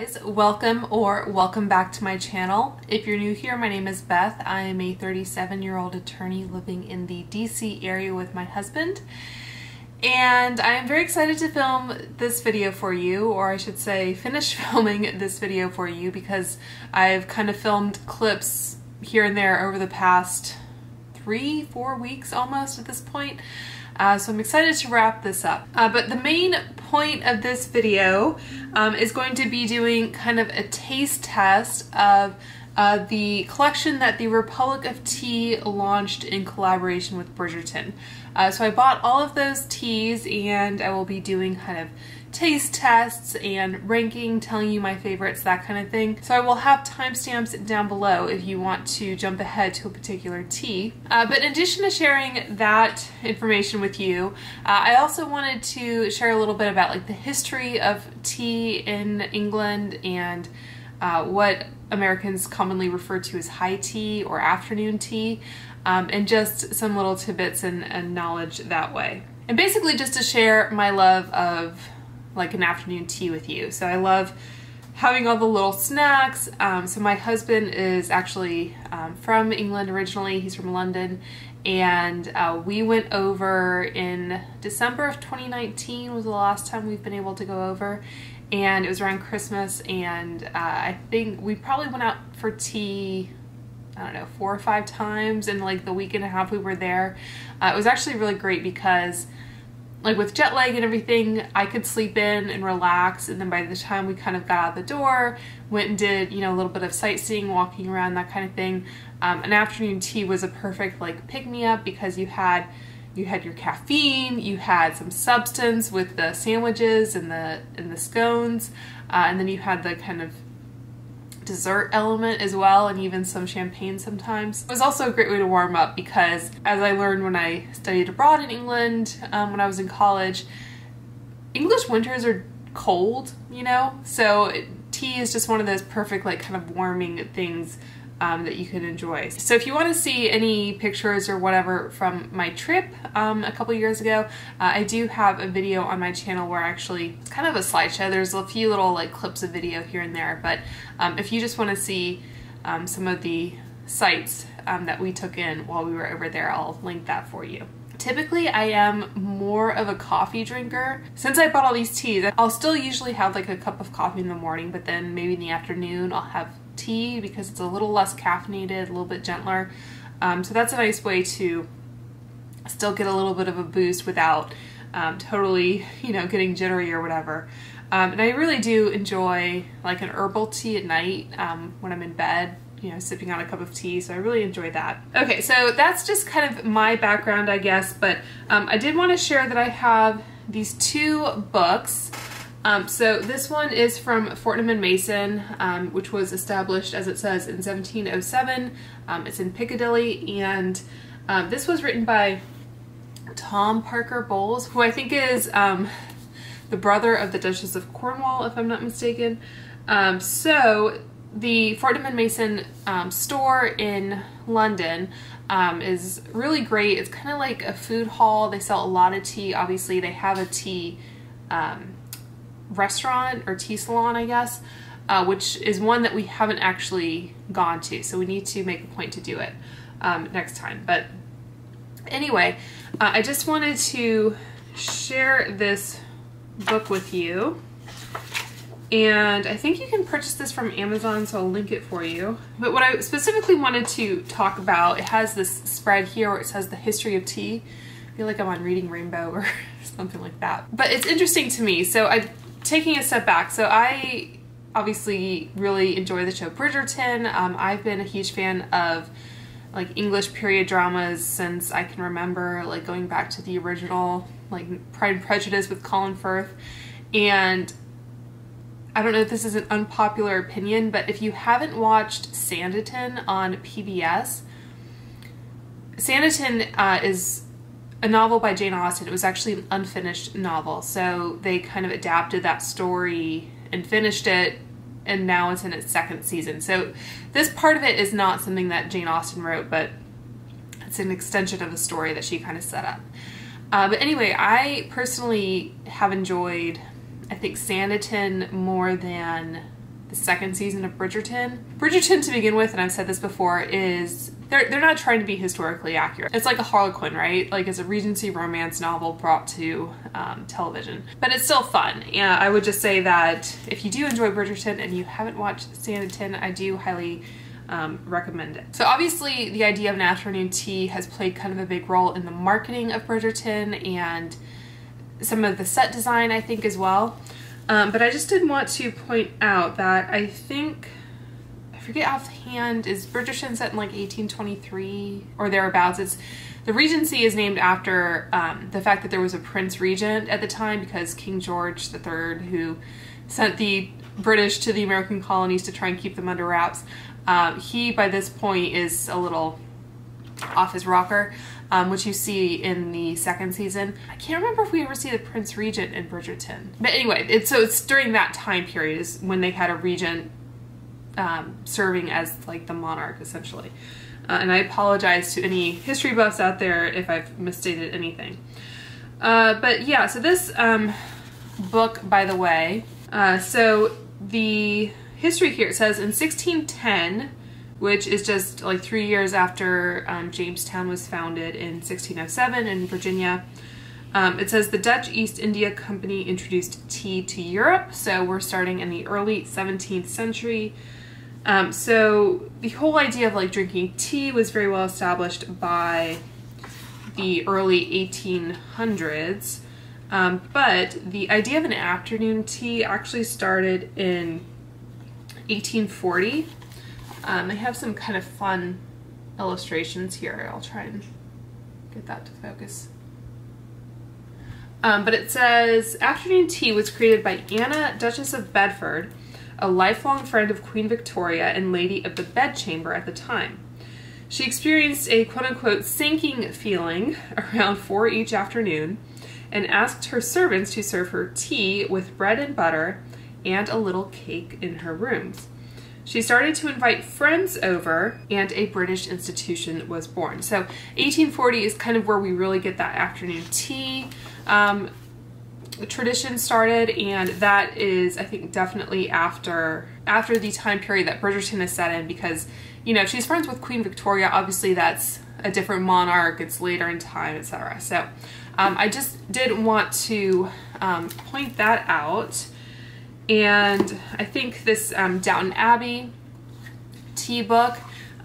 guys, welcome back to my channel. If you're new here, my name is Beth. I am a 37-year-old attorney living in the DC area with my husband. And I am very excited to film this video for you, or I should say finish filming this video for you, because I've kind of filmed clips here and there over the past 3-4 weeks almost at this point. So I'm excited to wrap this up. But the main point of this video is going to be doing kind of a taste test of the collection that the Republic of Tea launched in collaboration with Bridgerton. So I bought all of those teas, and I will be doing kind of taste tests and ranking, telling you my favorites, that kind of thing. So I will have timestamps down below if you want to jump ahead to a particular tea. But in addition to sharing that information with you, I also wanted to share a little bit about like the history of tea in England and what Americans commonly refer to as high tea or afternoon tea, and just some little tidbits and knowledge that way. And basically just to share my love of like an afternoon tea with you. So I love having all the little snacks. So my husband is actually from England originally. He's from London, and we went over in December of 2019 was the last time we've been able to go over, and it was around Christmas, and I think we probably went out for tea, I don't know, 4 or 5 times in like the week and a half we were there. It was actually really great because like with jet lag and everything, I could sleep in and relax, and then by the time we kind of got out the door, went and did, you know, a little bit of sightseeing, walking around, that kind of thing. An afternoon tea was a perfect like pick-me-up because you had your caffeine, you had some substance with the sandwiches and the scones, and then you had the kind of dessert element as well, and even some champagne sometimes. It was also a great way to warm up because, as I learned when I studied abroad in England, when I was in college, English winters are cold, you know? So tea is just one of those perfect like kind of warming things that you can enjoy. So if you want to see any pictures or whatever from my trip a couple years ago, I do have a video on my channel where actually it's kind of a slideshow. There's a few little like clips of video here and there, but if you just want to see some of the sights that we took in while we were over there, I'll link that for you. Typically, I am more of a coffee drinker. Since I bought all these teas, I'll still usually have like a cup of coffee in the morning, but then maybe in the afternoon I'll have tea because it's a little less caffeinated, a little bit gentler. So that's a nice way to still get a little bit of a boost without totally, you know, getting jittery or whatever. And I really do enjoy like an herbal tea at night when I'm in bed, you know, sipping on a cup of tea, so I really enjoy that. Okay, so that's just kind of my background, I guess, but I did want to share that I have these 2 books. So this one is from Fortnum & Mason, which was established, as it says, in 1707. It's in Piccadilly, and this was written by Tom Parker Bowles, who I think is the brother of the Duchess of Cornwall, if I'm not mistaken. So the Fortnum & Mason store in London is really great. It's kind of like a food hall. They sell a lot of tea. Obviously, they have a tea restaurant or tea salon, I guess, which is one that we haven't actually gone to, so we need to make a point to do it next time. But anyway, I just wanted to share this book with you, and I think you can purchase this from Amazon, so I'll link it for you. But what I specifically wanted to talk about, it has this spread here where it says the history of tea. I feel like I'm on Reading Rainbow or something like that. But it's interesting to me, so taking a step back, so I obviously really enjoy the show Bridgerton. I've been a huge fan of like English period dramas since I can remember, like going back to the original like Pride and Prejudice with Colin Firth. And I don't know if this is an unpopular opinion, but if you haven't watched Sanditon on PBS, Sanditon is a novel by Jane Austen. It was actually an unfinished novel, so they kind of adapted that story and finished it, and now it's in its 2nd season. So this part of it is not something that Jane Austen wrote, but it's an extension of a story that she kind of set up. But anyway, I personally have enjoyed, I think, Sanditon more than the second season of Bridgerton. Bridgerton, to begin with, and I've said this before, is they're not trying to be historically accurate. It's like a Harlequin, right? Like it's a Regency romance novel brought to television. But it's still fun. And I would just say that if you do enjoy Bridgerton and you haven't watched Sanditon, I do highly recommend it. So obviously the idea of an afternoon tea has played kind of a big role in the marketing of Bridgerton and some of the set design, I think, as well. But I just did want to point out that I think, I forget offhand, is Bridgerton set in like 1823 or thereabouts? The Regency is named after the fact that there was a Prince Regent at the time, because King George III, who sent the British to the American colonies to try and keep them under wraps, he by this point is a little off his rocker, which you see in the second season. I can't remember if we ever see the Prince Regent in Bridgerton. But anyway, it's during that time period is when they had a regent serving as like the monarch, essentially. And I apologize to any history buffs out there if I've misstated anything. But yeah, so this book, by the way, so the history here, it says in 1610, which is just like 3 years after Jamestown was founded in 1607 in Virginia. It says the Dutch East India Company introduced tea to Europe, so we're starting in the early 17th century. So the whole idea of like drinking tea was very well established by the early 1800s, but the idea of an afternoon tea actually started in 1840. I have some kind of fun illustrations here. I'll try and get that to focus. But it says, afternoon tea was created by Anna, Duchess of Bedford, a lifelong friend of Queen Victoria and lady of the bedchamber at the time. She experienced a quote-unquote sinking feeling around 4 each afternoon and asked her servants to serve her tea with bread and butter and a little cake in her rooms. She started to invite friends over, and a British institution was born. So 1840 is kind of where we really get that afternoon tea tradition started, and that is, I think, definitely after the time period that Bridgerton is set in, because, you know, if she's friends with Queen Victoria, obviously that's a different monarch, it's later in time, etc. So I just did want to point that out. And I think this Downton Abbey tea book,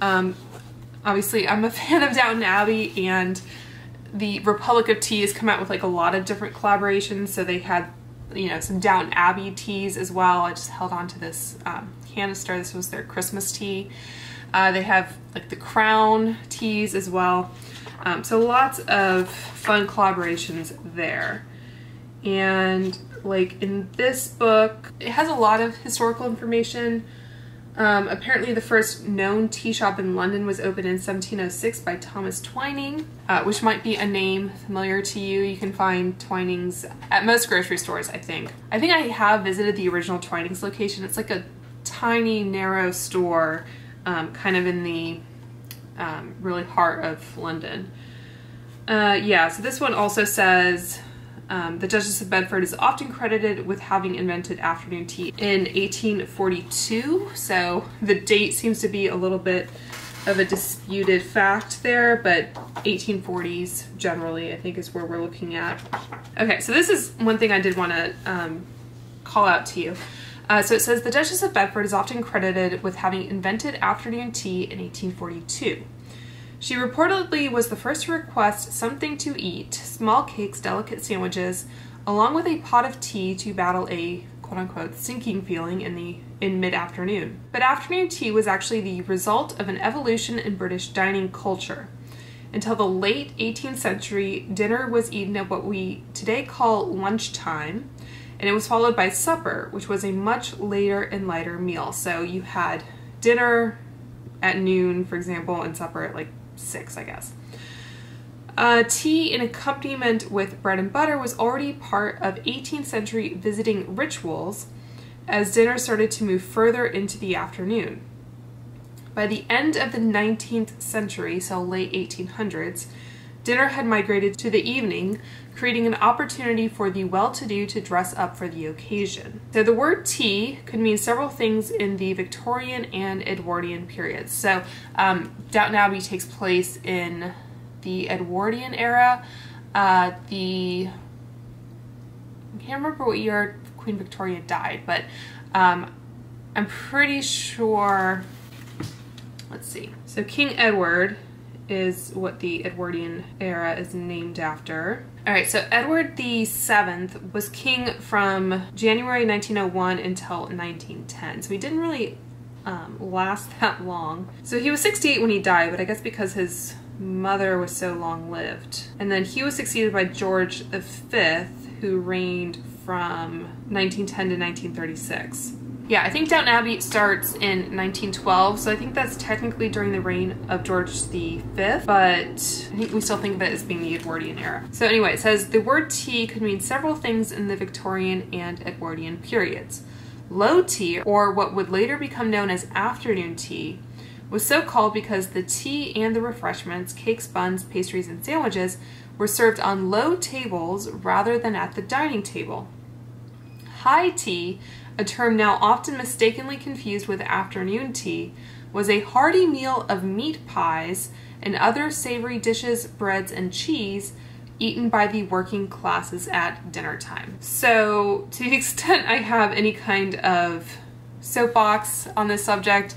obviously I'm a fan of Downton Abbey, and the Republic of Tea has come out with like a lot of different collaborations. So they had, you know, some Downton Abbey teas as well. I just held on to this canister. This was their Christmas tea. They have like the Crown teas as well. So lots of fun collaborations there. And like in this book, it has a lot of historical information. Apparently the first known tea shop in London was opened in 1706 by Thomas Twining, which might be a name familiar to you. You can find Twinings at most grocery stores, I think. I think I have visited the original Twinings location. It's like a tiny, narrow store, kind of in the really heart of London. Yeah, so this one also says, the Duchess of Bedford is often credited with having invented afternoon tea in 1842, so the date seems to be a little bit of a disputed fact there, but 1840s generally I think is where we're looking at. Okay, so this is one thing I did want to call out to you. So it says the Duchess of Bedford is often credited with having invented afternoon tea in 1842. She reportedly was the first to request something to eat, small cakes, delicate sandwiches, along with a pot of tea to battle a quote-unquote sinking feeling in mid-afternoon. But afternoon tea was actually the result of an evolution in British dining culture. Until the late 18th century, dinner was eaten at what we today call lunchtime, and it was followed by supper, which was a much later and lighter meal. So you had dinner at noon, for example, and supper at like 6, I guess. Tea in accompaniment with bread and butter was already part of 18th century visiting rituals as dinner started to move further into the afternoon. By the end of the 19th century, so late 1800s, dinner had migrated to the evening, creating an opportunity for the well-to-do to dress up for the occasion. So the word tea could mean several things in the Victorian and Edwardian periods. So Downton Abbey takes place in the Edwardian era. I can't remember what year Queen Victoria died, but I'm pretty sure, let's see. So King Edward is what the Edwardian era is named after. All right, so Edward VII was king from January 1901 until 1910. So he didn't really last that long. So he was 68 when he died, but I guess because his mother was so long-lived. And then he was succeeded by George V, who reigned from 1910 to 1936. Yeah, I think Downton Abbey starts in 1912, so I think that's technically during the reign of George V, but I think we still think of it as being the Edwardian era. So anyway, it says the word tea could mean several things in the Victorian and Edwardian periods. Low tea, or what would later become known as afternoon tea, was so called because the tea and the refreshments, cakes, buns, pastries, and sandwiches, were served on low tables rather than at the dining table. High tea, a term now often mistakenly confused with afternoon tea, was a hearty meal of meat pies and other savory dishes, breads, and cheese eaten by the working classes at dinner time. So to the extent I have any kind of soapbox on this subject,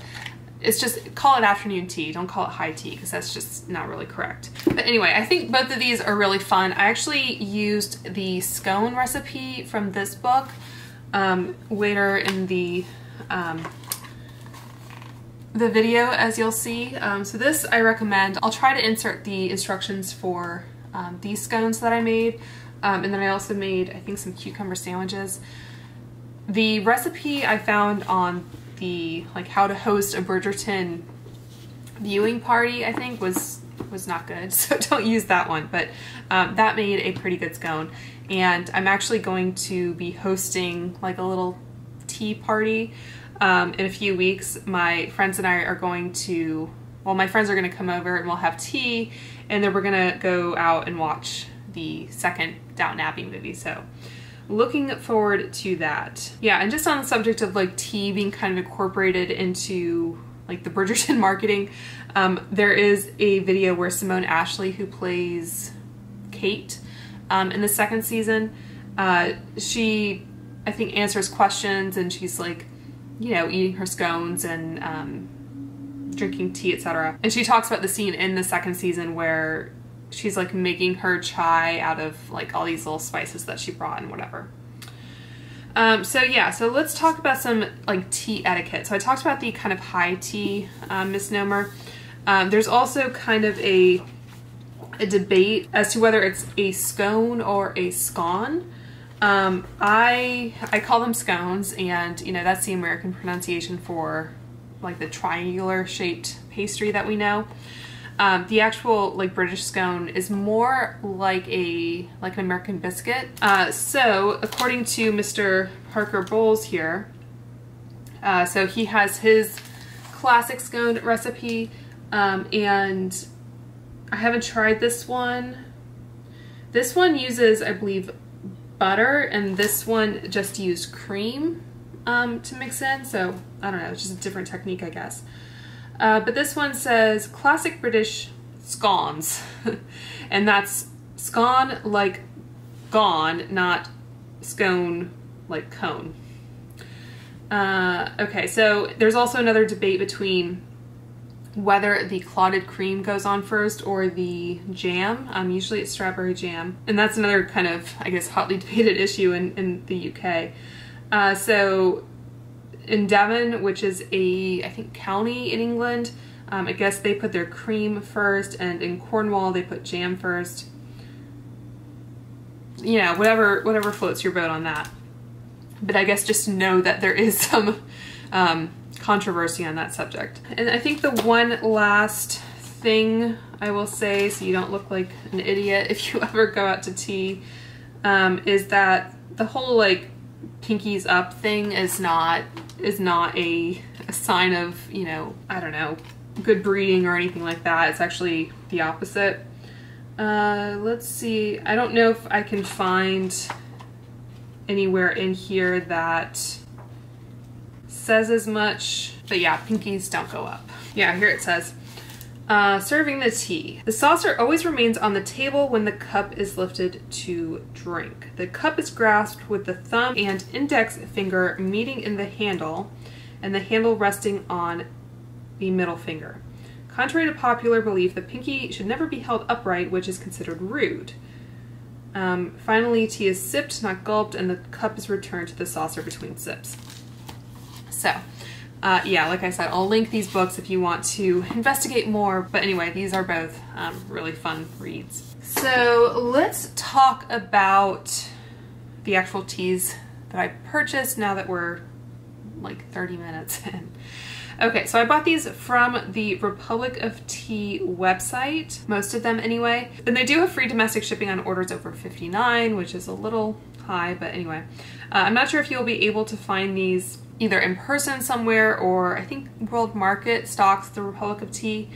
it's just call it afternoon tea, don't call it high tea, because that's just not really correct. But anyway, I think both of these are really fun. I actually used the scone recipe from this book later in the video, as you'll see. So this I recommend. I'll try to insert the instructions for these scones that I made, and then I also made, I think, some cucumber sandwiches. The recipe I found on the how to host a Bridgerton viewing party, I think, was not good, so don't use that one, but that made a pretty good scone. And I'm actually going to be hosting like a little tea party in a few weeks. My friends and I are going to, well, my friends are going to come over and we'll have tea, and then we're going to go out and watch the second Downton Abbey movie. So looking forward to that. Yeah, and just on the subject of like tea being kind of incorporated into like the Bridgerton marketing, there is a video where Simone Ashley, who plays Kate in the second season, she, I think, answers questions, and she's like, you know, eating her scones and drinking tea, etc. And she talks about the scene in the second season where she's like making her chai out of like all these little spices that she brought and whatever. So yeah, so let's talk about some like tea etiquette. So I talked about the kind of high tea misnomer. There's also kind of a debate as to whether it's a scone or a scone. I call them scones, and you know, that's the American pronunciation for like the triangular shaped pastry that we know. The actual like British scone is more like an American biscuit. So according to Mr. Parker Bowles here, so he has his classic scone recipe, and I haven't tried this one. This one uses, I believe, butter, and this one just used cream to mix in. So I don't know, it's just a different technique, I guess. But this one says classic British scones, and that's scone like gone, not scone like cone. Okay, so there's also another debate between whether the clotted cream goes on first or the jam. Usually it's strawberry jam, and that's another kind of, I guess, hotly debated issue in the UK. So in Devon, which is a, I think, county in England, I guess they put their cream first, and in Cornwall they put jam first. You know, whatever floats your boat on that. But I guess just know that there is some controversy on that subject. And I think the one last thing I will say, so you don't look like an idiot if you ever go out to tea, is that the whole like pinkies up thing is not a sign of, you know, I don't know, good breeding or anything like that. It's actually the opposite. Let's see. I don't know if I can find anywhere in here that says as much, but yeah, pinkies don't go up. Yeah, here it says, serving the tea. The saucer always remains on the table when the cup is lifted to drink. The cup is grasped with the thumb and index finger meeting in the handle, and the handle resting on the middle finger. Contrary to popular belief, the pinky should never be held upright, which is considered rude. Finally, tea is sipped, not gulped, and the cup is returned to the saucer between sips. So, yeah, like I said, I'll link these books if you want to investigate more. But anyway, these are both really fun reads. So let's talk about the actual teas that I purchased now that we're like 30 minutes in. Okay, so I bought these from the Republic of Tea website, most of them anyway. And they do have free domestic shipping on orders over $59, which is a little high, but anyway. I'm not sure if you'll be able to find these either in person somewhere, or I think World Market stocks the Republic of Tea.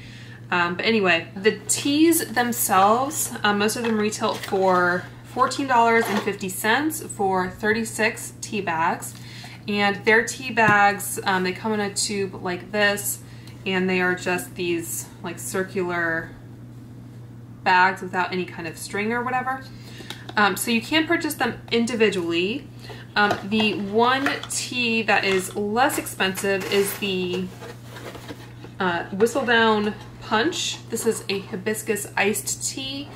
But anyway, the teas themselves, most of them retail for $14.50 for 36 tea bags. And their tea bags, they come in a tube like this, and they are just these like circular bags without any kind of string or whatever. So you can purchase them individually. The one tea that is less expensive is the Whistledown Punch. This is a hibiscus iced tea.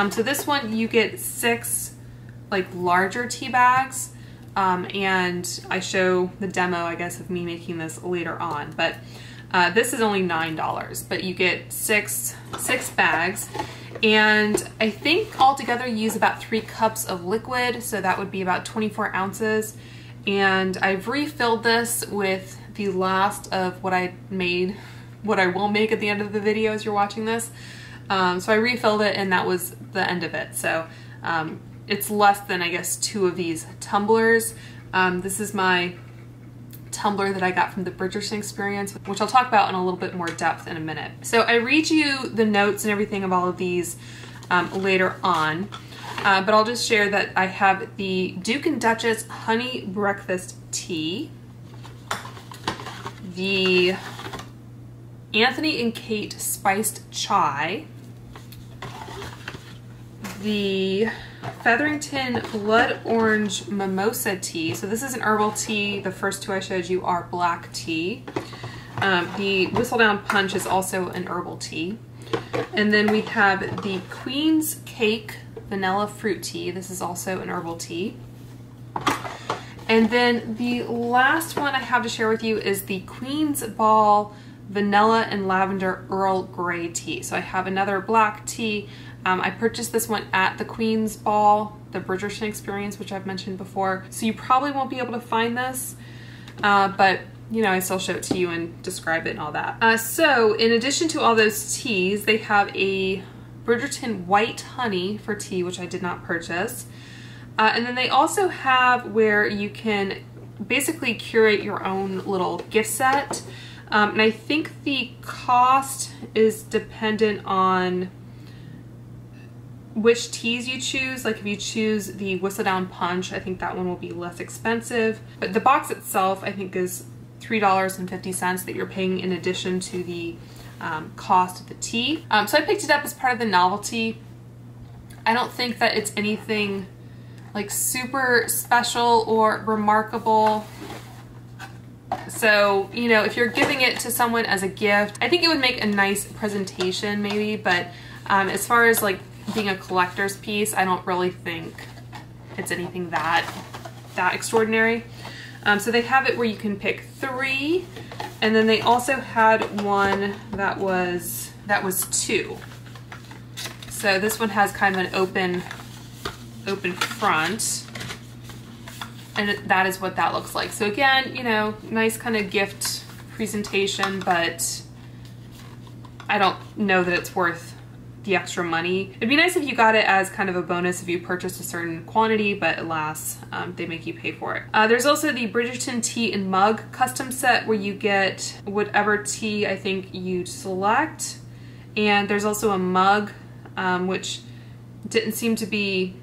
So this one you get 6 like larger tea bags. And I show the demo, I guess, of me making this later on, but this is only $9, but you get six bags, and I think altogether you use about 3 cups of liquid, so that would be about 24 ounces, and I've refilled this with the last of what I made, what I will make at the end of the video as you're watching this. So I refilled it, and that was the end of it. So it's less than, I guess, 2 of these tumblers. This is my tumbler that I got from the Bridgerton experience, which I'll talk about in a little bit more depth in a minute. So I read you the notes and everything of all of these later on, but I'll just share that I have the Duke and Duchess Honey Breakfast Tea, the Anthony and Kate Spiced Chai, the Featherington Blood Orange Mimosa Tea. So this is an herbal tea. The first 2 I showed you are black tea. The Whistledown Punch is also an herbal tea. And then we have the Queen's Cake Vanilla Fruit Tea. This is also an herbal tea. And then the last one I have to share with you is the Queen's Ball Vanilla and Lavender Earl Grey Tea. So I have another black tea. I purchased this one at the Queen's Ball, the Bridgerton experience, which I've mentioned before. So you probably won't be able to find this, but you know, I still show it to you and describe it and all that. So in addition to all those teas, they have a Bridgerton White Honey for tea, which I did not purchase. And then they also have where you can basically curate your own little gift set. And I think the cost is dependent on which teas you choose. Like if you choose the Whistledown Punch, I think that one will be less expensive. But the box itself, I think, is $3.50 that you're paying in addition to the cost of the tea. So I picked it up as part of the novelty. I don't think that it's anything like super special or remarkable. So, you know, if you're giving it to someone as a gift, I think it would make a nice presentation maybe, but as far as like being a collector's piece, I don't really think it's anything that extraordinary. So they have it where you can pick 3, and then they also had one that was 2. So this one has kind of an open front, and that is what that looks like. So again, you know, nice kind of gift presentation, but I don't know that it's worth the extra money. It'd be nice if you got it as kind of a bonus if you purchased a certain quantity, but alas, they make you pay for it. There's also the Bridgerton Tea and Mug custom set where you get whatever tea I think you select, and there's also a mug which didn't seem to be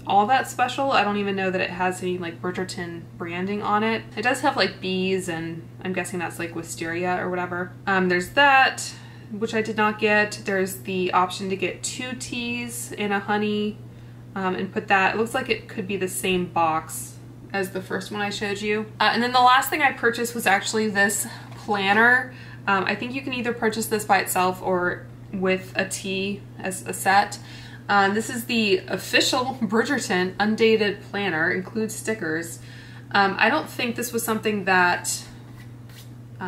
all that special. I don't even know that it has any like Bridgerton branding on it. It does have like bees, and I'm guessing that's like wisteria or whatever. There's that, which I did not get. There's the option to get 2 teas and a honey, and put that, it looks like it could be the same box as the first one I showed you. And then the last thing I purchased was actually this planner. I think you can either purchase this by itself or with a tea as a set. This is the official Bridgerton undated planner, includes stickers. I don't think this was something that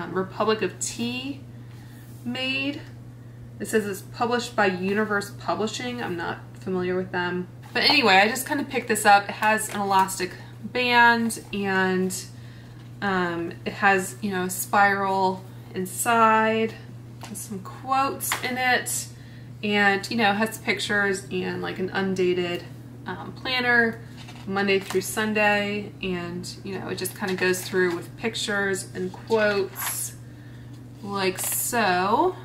Republic of Tea made. It says it's published by Universe Publishing. I'm not familiar with them. But anyway, I just kind of picked this up. It has an elastic band, and it has, you know, a spiral inside with some quotes in it. And, you know, it has pictures and like an undated planner, Monday through Sunday. And, you know, it just kind of goes through with pictures and quotes like so.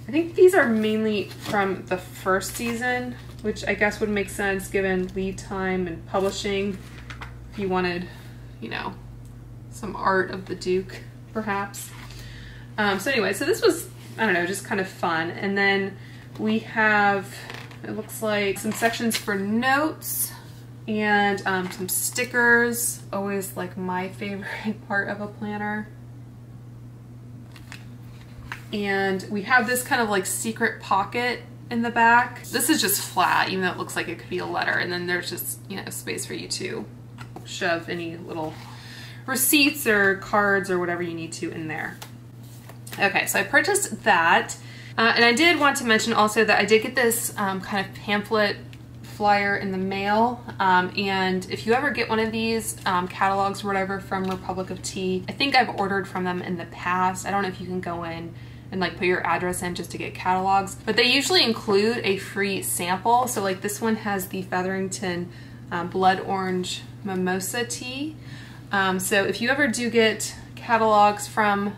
I think these are mainly from the first season, which I guess would make sense given lead time and publishing. If you wanted, you know, some art of the Duke, perhaps. So anyway, so this was, I don't know, just kind of fun. And then we have, it looks like some sections for notes and some stickers, always like my favorite part of a planner. And we have this kind of like secret pocket in the back. This is just flat, even though it looks like it could be a letter. And then there's just, you know, space for you to shove any little receipts or cards or whatever you need to in there. Okay, so I purchased that. And I did want to mention also that I did get this kind of pamphlet flyer in the mail. And if you ever get one of these catalogs or whatever from Republic of Tea, I think I've ordered from them in the past. I don't know if you can go in and like put your address in just to get catalogs, but they usually include a free sample. So like this one has the Featherington blood orange mimosa tea. So if you ever do get catalogs from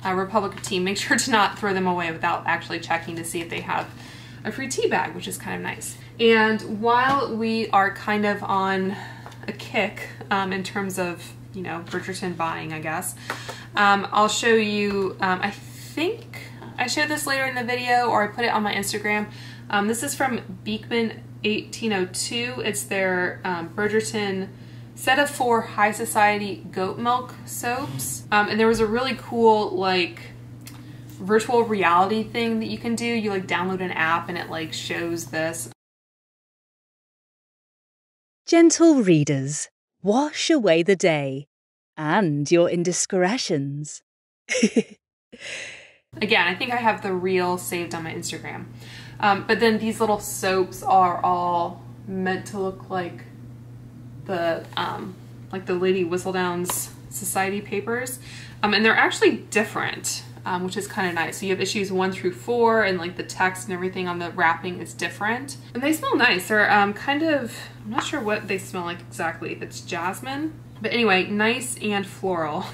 Republic of Tea, make sure to not throw them away without actually checking to see if they have a free tea bag, which is kind of nice. And while we are kind of on a kick in terms of, you know, Bridgerton buying, I guess, I'll show you, I think I showed this later in the video or I put it on my Instagram. This is from Beekman 1802. It's their Bridgerton set of 4 high society goat milk soaps. And there was a really cool like virtual reality thing that you can do. You like download an app and it like shows this. Gentle readers, wash away the day and your indiscretions. Again, I think I have the reel saved on my Instagram. But then these little soaps are all meant to look like the Lady Whistledown's society papers. And they're actually different, which is kind of nice. So you have issues 1 through 4 and like the text and everything on the wrapping is different. And they smell nice. They're kind of, I'm not sure what they smell like exactly, if it's jasmine. But anyway, nice and floral.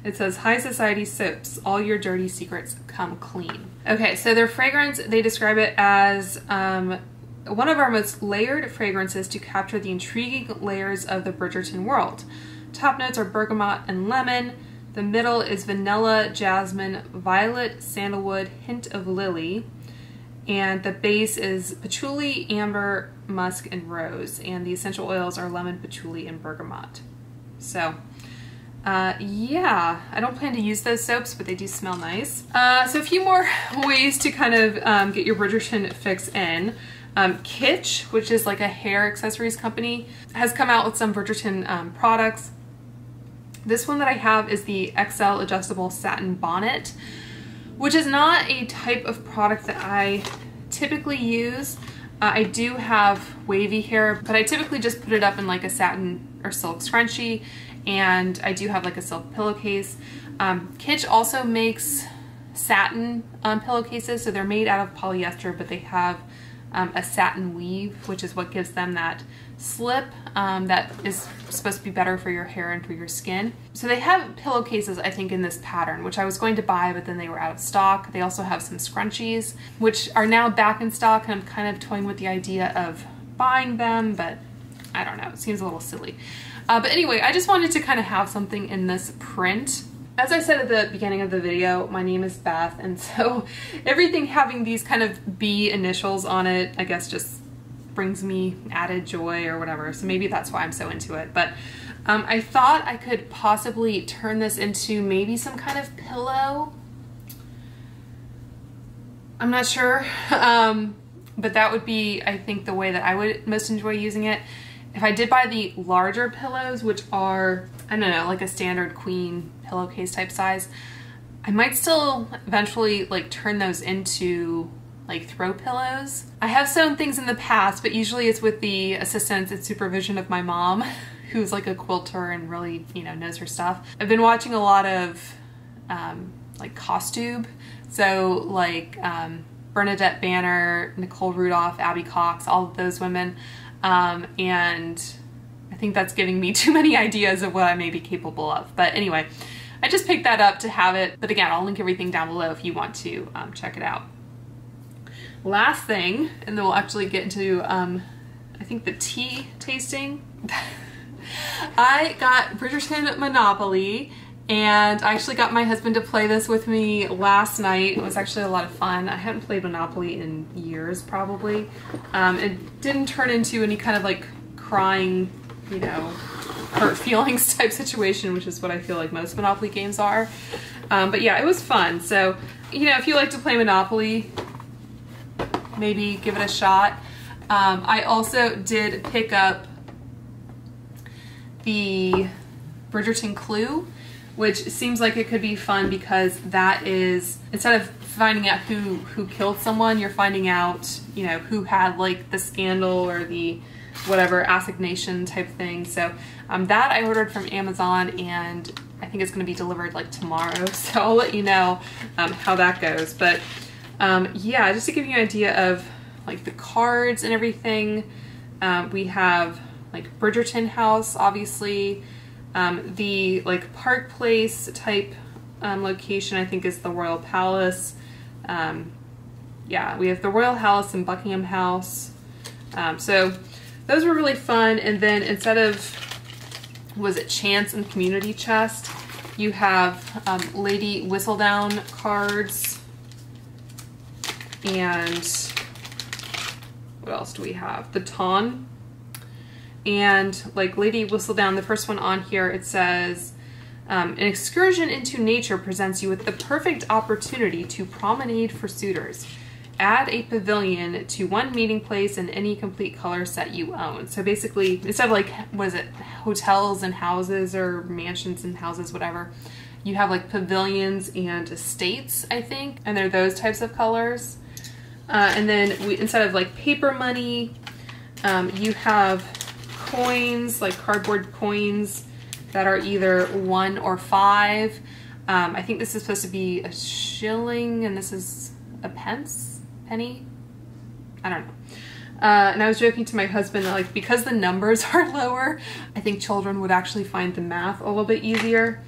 It says, high society soaps, all your dirty secrets come clean. Okay, so their fragrance, they describe it as one of our most layered fragrances to capture the intriguing layers of the Bridgerton world. Top notes are bergamot and lemon. The middle is vanilla, jasmine, violet, sandalwood, hint of lily. And the base is patchouli, amber, musk, and rose. And the essential oils are lemon, patchouli, and bergamot. So, yeah, I don't plan to use those soaps, but they do smell nice. So a few more ways to kind of get your Bridgerton fix in. Kitsch, which is like a hair accessories company, has come out with some Bridgerton products. This one that I have is the XL adjustable satin bonnet, which is not a type of product that I typically use. I do have wavy hair, but I typically just put it up in like a satin or silk scrunchie, and I do have like a silk pillowcase. Kitsch also makes satin pillowcases, so they're made out of polyester, but they have a satin weave, which is what gives them that slip that is supposed to be better for your hair and for your skin. So they have pillowcases, I think, in this pattern, which I was going to buy, but then they were out of stock. They also have some scrunchies, which are now back in stock, and I'm kind of toying with the idea of buying them, but I don't know, it seems a little silly. But anyway, I just wanted to kind of have something in this print. As I said at the beginning of the video, my name is Beth, and so everything having these kind of B initials on it, I guess just brings me added joy or whatever. So maybe that's why I'm so into it. But I thought I could possibly turn this into maybe some kind of pillow. I'm not sure. But that would be, I think, the way that I would most enjoy using it. If I did buy the larger pillows, which are, I don't know, like a standard queen pillowcase type size, I might still eventually like turn those into like throw pillows. I have sewn things in the past, but usually it's with the assistance and supervision of my mom, who's like a quilter and really, you know, knows her stuff. I've been watching a lot of like Costube, so like Bernadette Banner, Nicole Rudolph, Abby Cox, all of those women, and I think that's giving me too many ideas of what I may be capable of. But anyway, I just picked that up to have it, but again, I'll link everything down below if you want to check it out. Last thing, and then we'll actually get into, I think, the tea tasting. I got Bridgerton Monopoly, and I actually got my husband to play this with me last night. It was actually a lot of fun. I hadn't played Monopoly in years, probably. It didn't turn into any kind of like crying, you know, hurt feelings type situation, which is what I feel like most Monopoly games are. But yeah, it was fun. So, you know, if you like to play Monopoly, maybe give it a shot. I also did pick up the Bridgerton Clue, which seems like it could be fun because that is, instead of finding out who killed someone, you're finding out, you know, who had like the scandal or the whatever assignation type thing. So that I ordered from Amazon, and I think it's going to be delivered like tomorrow, so I'll let you know how that goes. But yeah, just to give you an idea of like the cards and everything, we have like Bridgerton House, obviously. The like Park Place type location, I think, is the Royal Palace. Yeah, we have the Royal House and Buckingham House. So those were really fun. And then instead of, was it Chance and Community Chest, you have Lady Whistledown cards. And what else do we have? The Ton. And like Lady Whistledown, the first one on here, it says, an excursion into nature presents you with the perfect opportunity to promenade for suitors. Add a pavilion to one meeting place in any complete color set you own. So basically, instead of like, what is it, hotels and houses or mansions and houses, whatever, you have like pavilions and estates, I think, and they're those types of colors. And then instead of like paper money, you have coins, like cardboard coins that are either 1 or 5. I think this is supposed to be a shilling and this is a penny. I don't know. And I was joking to my husband that, like, because the numbers are lower, I think children would actually find the math a little bit easier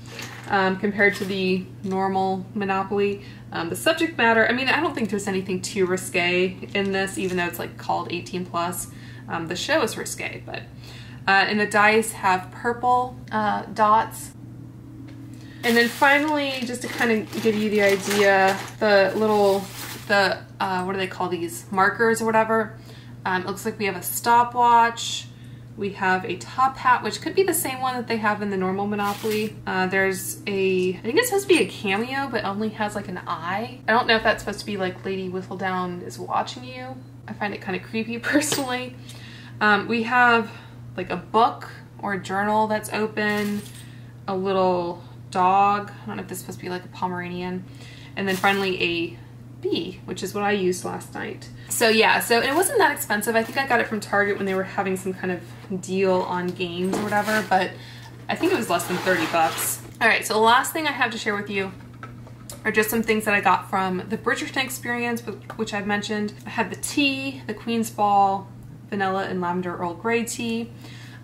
compared to the normal Monopoly. The subject matter, I mean, I don't think there's anything too risque in this, even though it's like called 18 plus. The show is risque, but and the dice have purple dots. And then finally, just to kind of give you the idea, what do they call these? Markers or whatever. It looks like we have a stopwatch. We have a top hat, which could be the same one that they have in the normal Monopoly. There's I think it's supposed to be a cameo, but only has like an eye. I don't know if that's supposed to be like Lady Whistledown is watching you. I find it kind of creepy personally. We have like a book or a journal that's open, a little dog. I don't know if this is supposed to be like a Pomeranian. And then finally a bee, which is what I used last night. So yeah, and it wasn't that expensive. I think I got it from Target when they were having some kind of deal on games or whatever, but I think it was less than 30 bucks. All right, so the last thing I have to share with you are just some things that I got from the Bridgerton experience, which I've mentioned. I had the tea, the Queen's Ball, vanilla and lavender Earl Grey tea.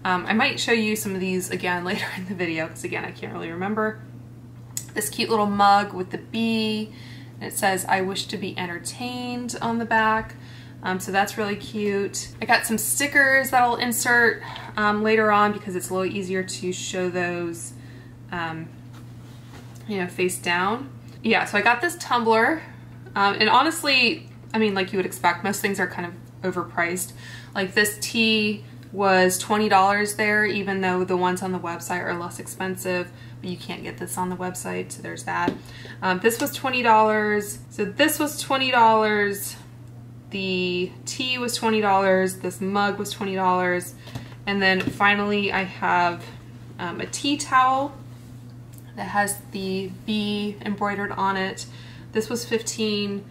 I might show you some of these again later in the video because again I can't really remember. This cute little mug with the bee, and it says I wish to be entertained on the back. So that's really cute. I got some stickers that I'll insert later on because it's a little easier to show those you know, face down. Yeah, so I got this tumbler, and honestly, I mean, like you would expect, most things are kind of overpriced. Like this tea was $20 there, even though the ones on the website are less expensive, but you can't get this on the website, so there's that. This was $20, so this was $20, the tea was $20, this mug was $20, and then finally I have a tea towel that has the bee embroidered on it. This was $15.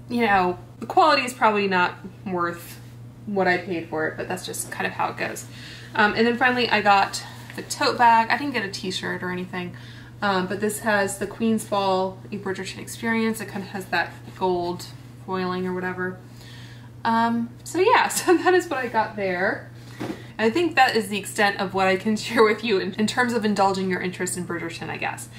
You know, the quality is probably not worth what I paid for it, but that's just kind of how it goes. And then finally I got the tote bag. I didn't get a t-shirt or anything, but this has the Queen's Ball, a Bridgerton experience. It kind of has that gold foiling or whatever. So yeah, so that is what I got there. I think that is the extent of what I can share with you in terms of indulging your interest in Bridgerton, I guess.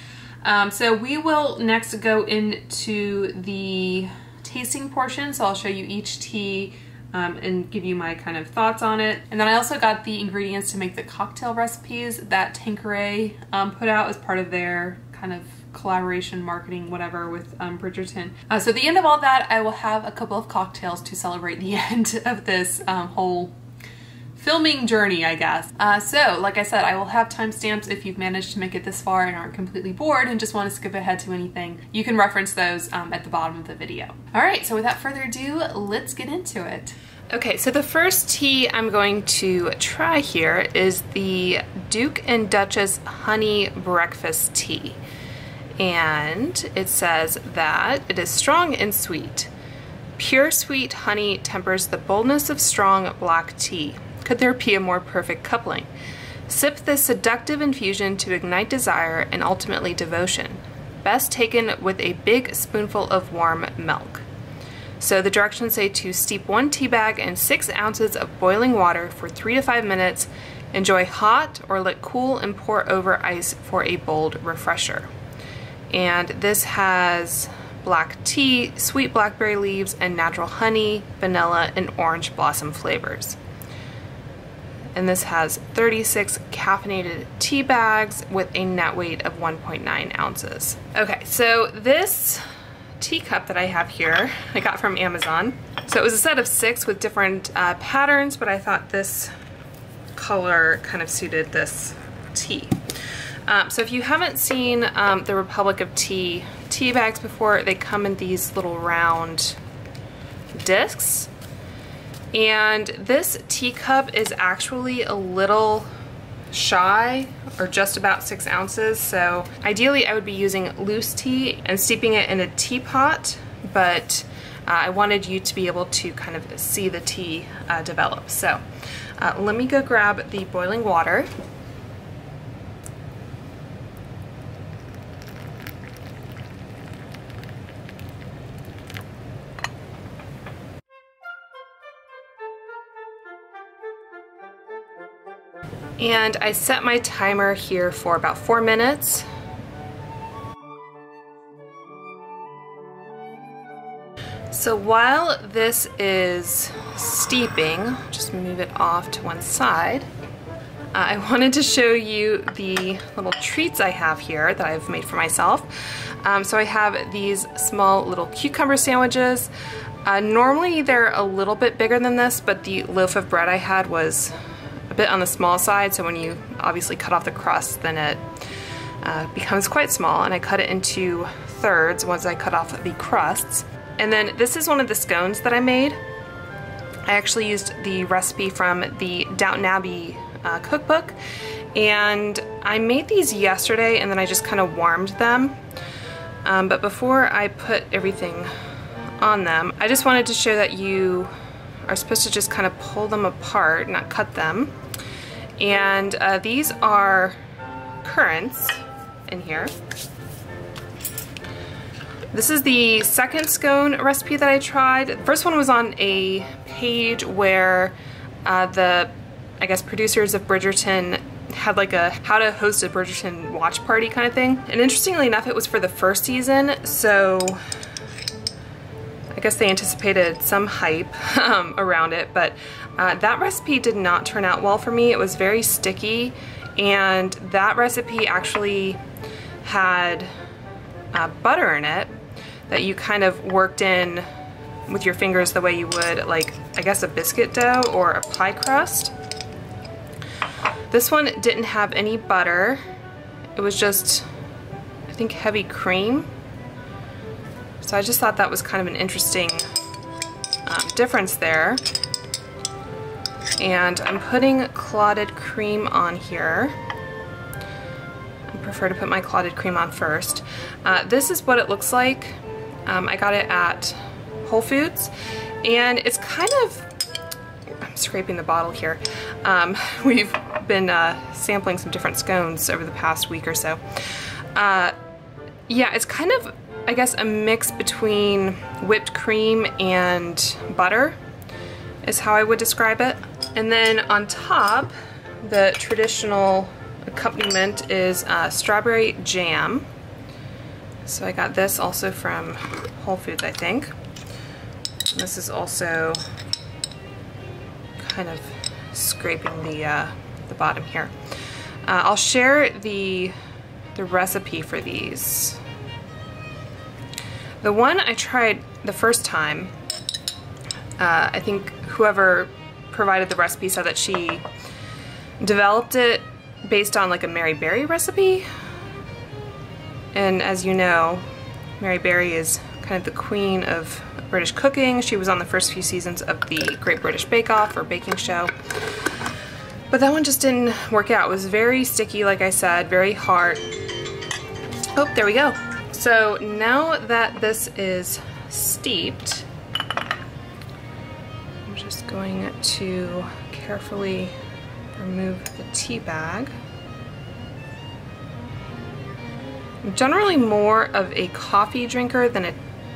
So we will next go into the tasting portion, so I'll show you each tea and give you my kind of thoughts on it. And then I also got the ingredients to make the cocktail recipes that Tanqueray put out as part of their kind of collaboration marketing whatever with Bridgerton. So at the end of all that, I will have a couple of cocktails to celebrate the end of this whole filming journey, I guess. So like I said, I will have timestamps if you've managed to make it this far and aren't completely bored and just want to skip ahead to anything. You can reference those at the bottom of the video. All right, so without further ado, let's get into it. Okay, so the first tea I'm going to try here is the Duke and Duchess Honey Breakfast Tea. And it says that it is strong and sweet. Pure sweet honey tempers the boldness of strong black tea. Could there be a more perfect coupling? Sip this seductive infusion to ignite desire and ultimately devotion. Best taken with a big spoonful of warm milk. So the directions say to steep 1 tea bag in 6 ounces of boiling water for 3 to 5 minutes. Enjoy hot or let cool and pour over ice for a bold refresher. And this has black tea, sweet blackberry leaves, and natural honey, vanilla, and orange blossom flavors. And this has 36 caffeinated tea bags with a net weight of 1.9 ounces. Okay, so this teacup that I have here, I got from Amazon. So it was a set of 6 with different patterns, but I thought this color kind of suited this tea. So if you haven't seen the Republic of Tea tea bags before, they come in these little round discs. And this teacup is actually a little shy, or just about 6 ounces, so ideally I would be using loose tea and steeping it in a teapot, but I wanted you to be able to kind of see the tea develop. So let me go grab the boiling water. And I set my timer here for about 4 minutes. So while this is steeping, just move it off to one side, I wanted to show you the little treats I have here that I've made for myself. So I have these small little cucumber sandwiches. Normally they're a little bit bigger than this, but the loaf of bread I had was a bit on the small side, so when you obviously cut off the crust, then it becomes quite small, and I cut it into thirds once I cut off the crusts. And then this is one of the scones that I made. I actually used the recipe from the Downton Abbey cookbook, and I made these yesterday and then I just kind of warmed them. But before I put everything on them, I just wanted to show that you are supposed to just kind of pull them apart, not cut them. And these are currants in here. This is the second scone recipe that I tried. The first one was on a page where the, I guess, producers of Bridgerton had like a how to host a Bridgerton watch party kind of thing. And interestingly enough, it was for the first season, so I guess they anticipated some hype around it, but that recipe did not turn out well for me. It was very sticky, and that recipe actually had butter in it that you kind of worked in with your fingers the way you would, like, I guess a biscuit dough or a pie crust. This one didn't have any butter. It was just, I think, heavy cream. So I just thought that was kind of an interesting difference there. And I'm putting clotted cream on here. I prefer to put my clotted cream on first. This is what it looks like. I got it at Whole Foods, and it's kind of, I'm scraping the bottle here. We've been sampling some different scones over the past week or so. Yeah, it's kind of, I guess, a mix between whipped cream and butter is how I would describe it. And then on top, the traditional accompaniment is strawberry jam. So I got this also from Whole Foods, I think. And this is also kind of scraping the bottom here. I'll share the recipe for these. The one I tried the first time, I think whoever provided the recipe said that she developed it based on like a Mary Berry recipe. And as you know, Mary Berry is kind of the queen of British cooking. She was on the first few seasons of the Great British Bake Off or baking show. But that one just didn't work out. It was very sticky, like I said, very hard. Oh, there we go. So now that this is steeped, I'm just going to carefully remove the tea bag. I'm generally more of a coffee drinker than a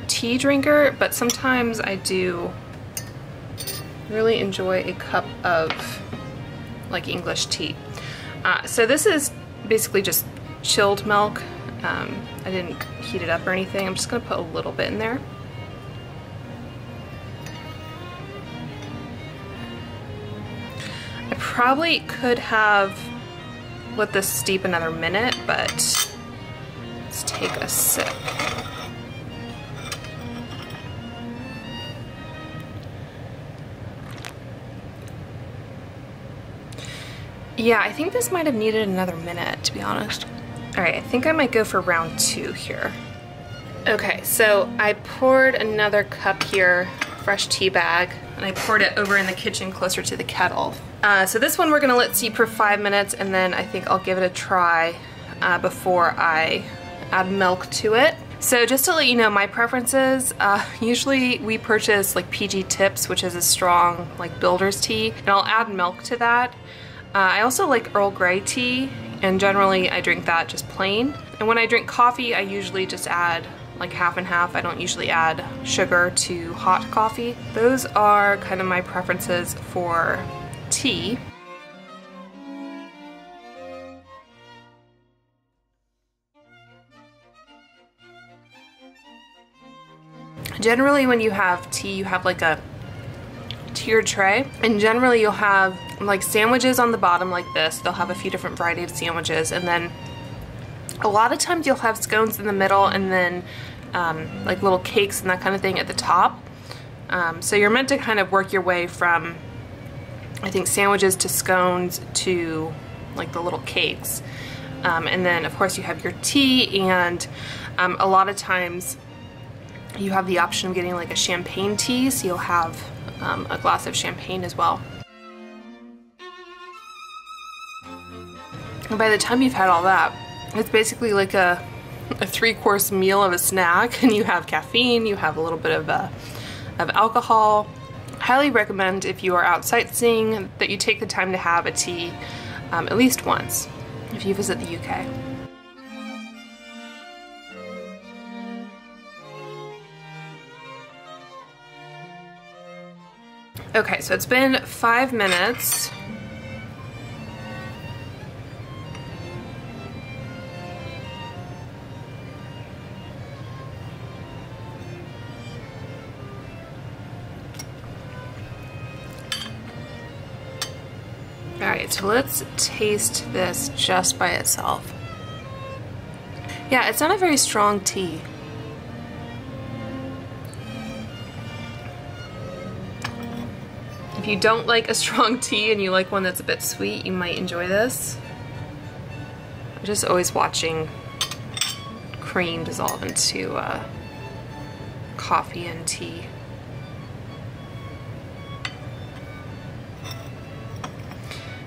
tea drinker, but sometimes I do really enjoy a cup of like English tea. So this is basically just chilled milk. I didn't heat it up or anything. I'm just gonna put a little bit in there. I probably could have let this steep another minute, but let's take a sip. Yeah, I think this might have needed another minute, to be honest. All right, I think I might go for round 2 here. Okay, so I poured another cup here, fresh tea bag, and I poured it over in the kitchen closer to the kettle. So this one we're gonna let steep for 5 minutes, and then I think I'll give it a try before I add milk to it. So just to let you know my preferences, usually we purchase like PG Tips, which is a strong like builder's tea, and I'll add milk to that. I also like Earl Grey tea, and generally I drink that just plain. And when I drink coffee, I usually just add like half and half. I don't usually add sugar to hot coffee. Those are kind of my preferences for tea. Generally when you have tea, you have like a tiered tray, and generally you'll have like sandwiches on the bottom like this. They'll have a few different variety of sandwiches, and then a lot of times you'll have scones in the middle, and then like little cakes and that kind of thing at the top. So you're meant to kind of work your way from, I think, sandwiches to scones to like the little cakes. And then of course you have your tea, and a lot of times you have the option of getting like a champagne tea, so you'll have a glass of champagne as well. And by the time you've had all that, it's basically like a 3-course meal of a snack, and you have caffeine, you have a little bit of alcohol. Highly recommend, if you are out sightseeing, that you take the time to have a tea at least once if you visit the UK. Okay, so it's been 5 minutes. Alright, so let's taste this just by itself. Yeah, it's not a very strong tea. If you don't like a strong tea and you like one that's a bit sweet, you might enjoy this. I'm just always watching cream dissolve into coffee and tea.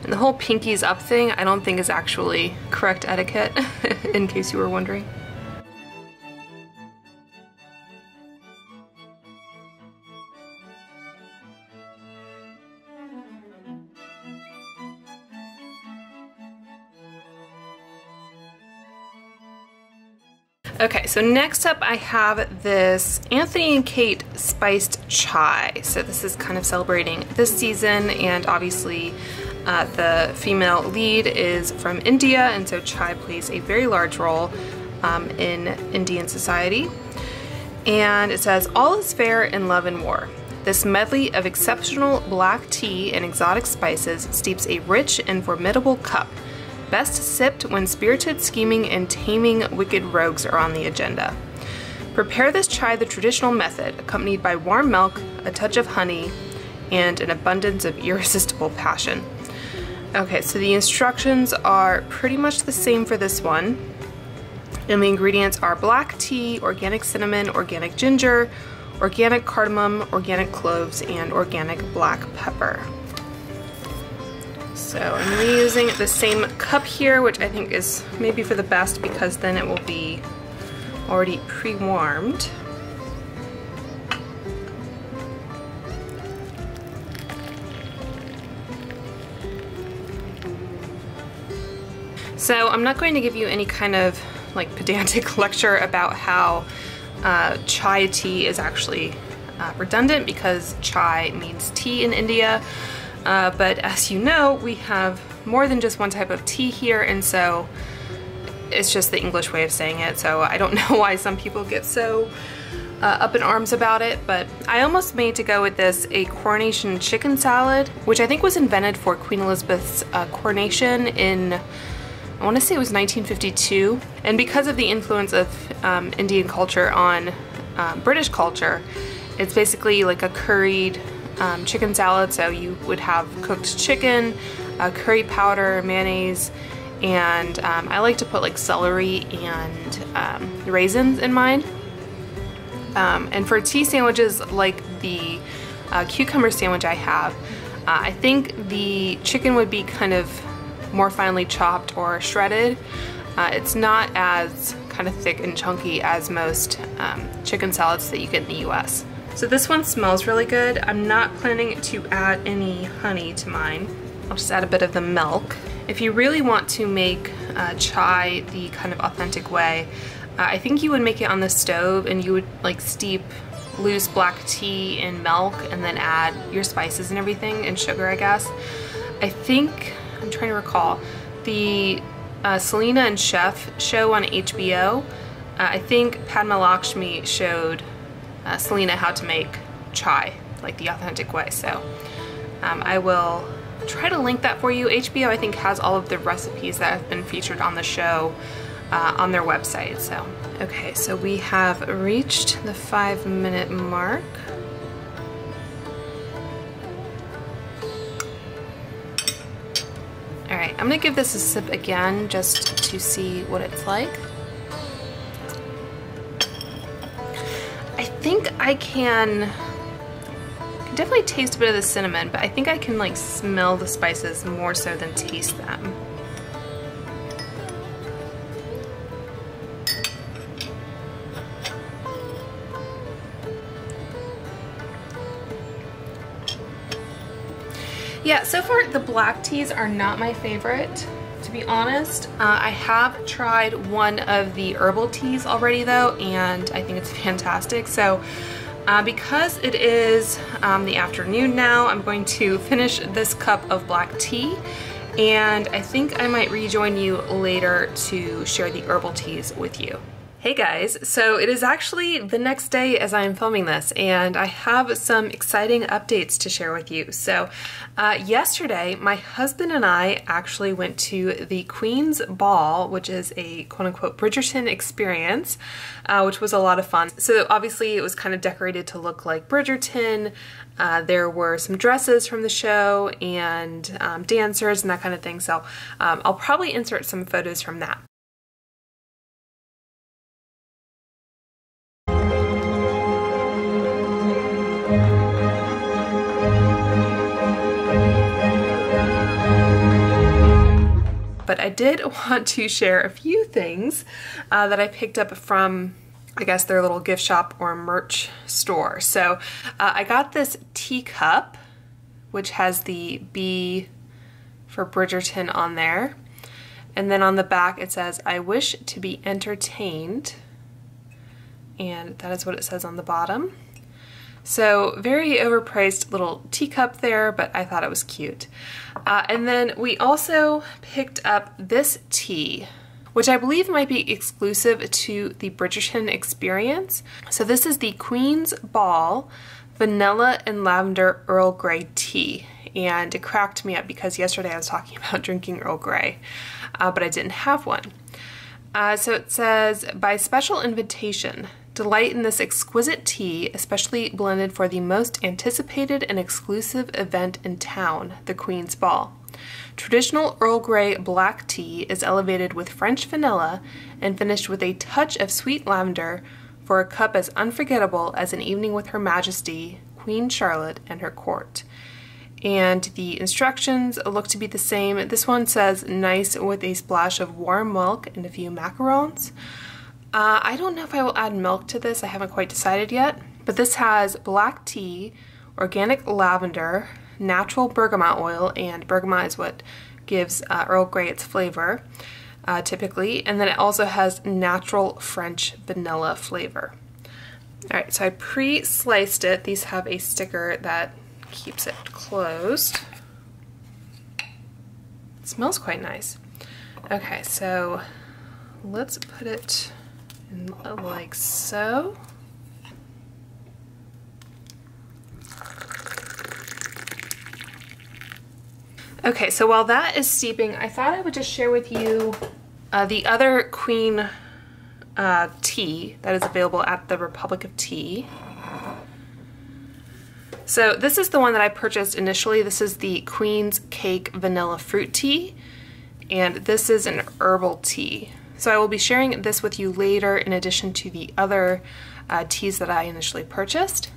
And the whole pinkies up thing, I don't think is actually correct etiquette, in case you were wondering. Okay, so next up I have this Anthony and Kate spiced chai. So this is kind of celebrating this season, and obviously the female lead is from India, and so chai plays a very large role in Indian society. And it says, all is fair in love and war. This medley of exceptional black tea and exotic spices steeps a rich and formidable cup, best sipped when spirited scheming and taming wicked rogues are on the agenda. Prepare this chai the traditional method, accompanied by warm milk, a touch of honey, and an abundance of irresistible passion. Okay, so the instructions are pretty much the same for this one. And the ingredients are black tea, organic cinnamon, organic ginger, organic cardamom, organic cloves, and organic black pepper. So I'm reusing the same cup here, which I think is maybe for the best because then it will be already pre-warmed. So I'm not going to give you any kind of like pedantic lecture about how chai tea is actually redundant, because chai means tea in India. But as you know, we have more than just one type of tea here, and so it's just the English way of saying it. So I don't know why some people get so up in arms about it, but I almost made to go with this a coronation chicken salad, which I think was invented for Queen Elizabeth's coronation in, I want to say it was 1952. And because of the influence of Indian culture on British culture, it's basically like a curried chicken salad. So you would have cooked chicken, curry powder, mayonnaise, and I like to put like celery and raisins in mine. And for tea sandwiches like the cucumber sandwich I have, I think the chicken would be kind of more finely chopped or shredded. It's not as kind of thick and chunky as most chicken salads that you get in the US. So this one smells really good. I'm not planning to add any honey to mine. I'll just add a bit of the milk. If you really want to make chai the kind of authentic way, I think you would make it on the stove and you would like steep loose black tea in milk and then add your spices and everything, and sugar, I guess. I think, I'm trying to recall, the Selena and Chef show on HBO, I think Padma Lakshmi showed Selena how to make chai, like the authentic way. So I will try to link that for you. HBO, I think, has all of the recipes that have been featured on the show on their website. So, okay, so we have reached the 5-minute mark. All right, I'm gonna give this a sip again just to see what it's like. I think I can definitely taste a bit of the cinnamon, but I think I can like smell the spices more so than taste them. Yeah, so far the black teas are not my favorite, to be honest. I have tried one of the herbal teas already though, and I think it's fantastic. So Because it is the afternoon now, I'm going to finish this cup of black tea, and I think I might rejoin you later to share the herbal teas with you. Hey guys, so it is actually the next day as I am filming this, and I have some exciting updates to share with you. So yesterday, my husband and I actually went to the Queen's Ball, which is a quote-unquote Bridgerton experience, which was a lot of fun. So obviously it was kind of decorated to look like Bridgerton. There were some dresses from the show and dancers and that kind of thing. So I'll probably insert some photos from that. But I did want to share a few things that I picked up from, I guess, their little gift shop or merch store. So I got this teacup, which has the B for Bridgerton on there. And then on the back it says, "I wish to be entertained." And that is what it says on the bottom. So very overpriced little teacup there, but I thought it was cute. And then we also picked up this tea, which I believe might be exclusive to the Bridgerton experience. So this is the Queen's Ball Vanilla and Lavender Earl Grey Tea. And it cracked me up because yesterday I was talking about drinking Earl Grey, but I didn't have one. So it says, "By special invitation, delight in this exquisite tea, especially blended for the most anticipated and exclusive event in town, the Queen's Ball. Traditional Earl Grey black tea is elevated with French vanilla and finished with a touch of sweet lavender for a cup as unforgettable as an evening with Her Majesty, Queen Charlotte, and her court." And the instructions look to be the same. This one says, "Nice with a splash of warm milk and a few macarons." I don't know if I will add milk to this. I haven't quite decided yet. But this has black tea, organic lavender, natural bergamot oil, and bergamot is what gives Earl Grey its flavor, typically. And then it also has natural French vanilla flavor. All right, so I pre-sliced it. These have a sticker that keeps it closed. It smells quite nice. Okay, so let's put it in like so. Okay, so while that is steeping, I thought I would just share with you the other Queen tea that is available at the Republic of Tea. So this is the one that I purchased initially. This is the Queen's Cake Vanilla Fruit Tea, and this is an herbal tea. So I will be sharing this with you later in addition to the other teas that I initially purchased.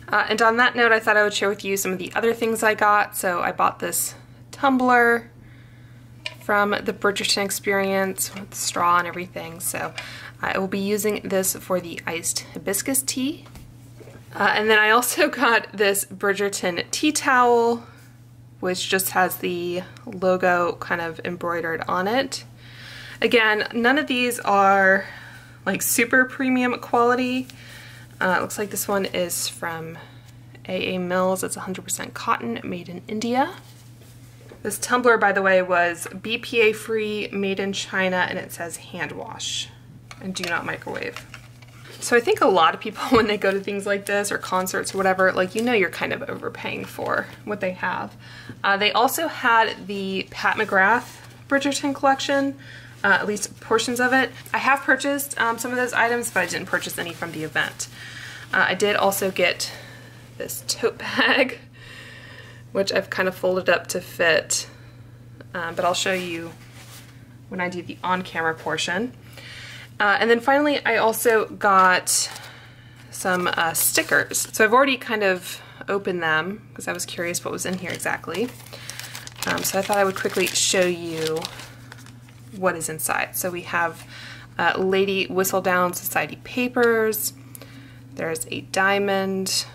And on that note, I thought I would share with you some of the other things I got. So I bought this tumbler from the Bridgerton experience with straw and everything. So I will be using this for the iced hibiscus tea. And then I also got this Bridgerton tea towel, which just has the logo kind of embroidered on it. Again, none of these are like super premium quality. It looks like this one is from A.A. Mills. It's 100% cotton, made in India. This tumbler, by the way, was BPA free, made in China, and it says hand wash and do not microwave. So I think a lot of people, when they go to things like this or concerts or whatever, like, you know, you're kind of overpaying for what they have. They also had the Pat McGrath Bridgerton collection, at least portions of it. I have purchased some of those items, but I didn't purchase any from the event. I did also get this tote bag, which I've kind of folded up to fit, but I'll show you when I do the on-camera portion. And then finally, I also got some stickers. So I've already kind of opened them because I was curious what was in here exactly. So I thought I would quickly show you what is inside. So we have Lady Whistledown Society papers. There's a diamond.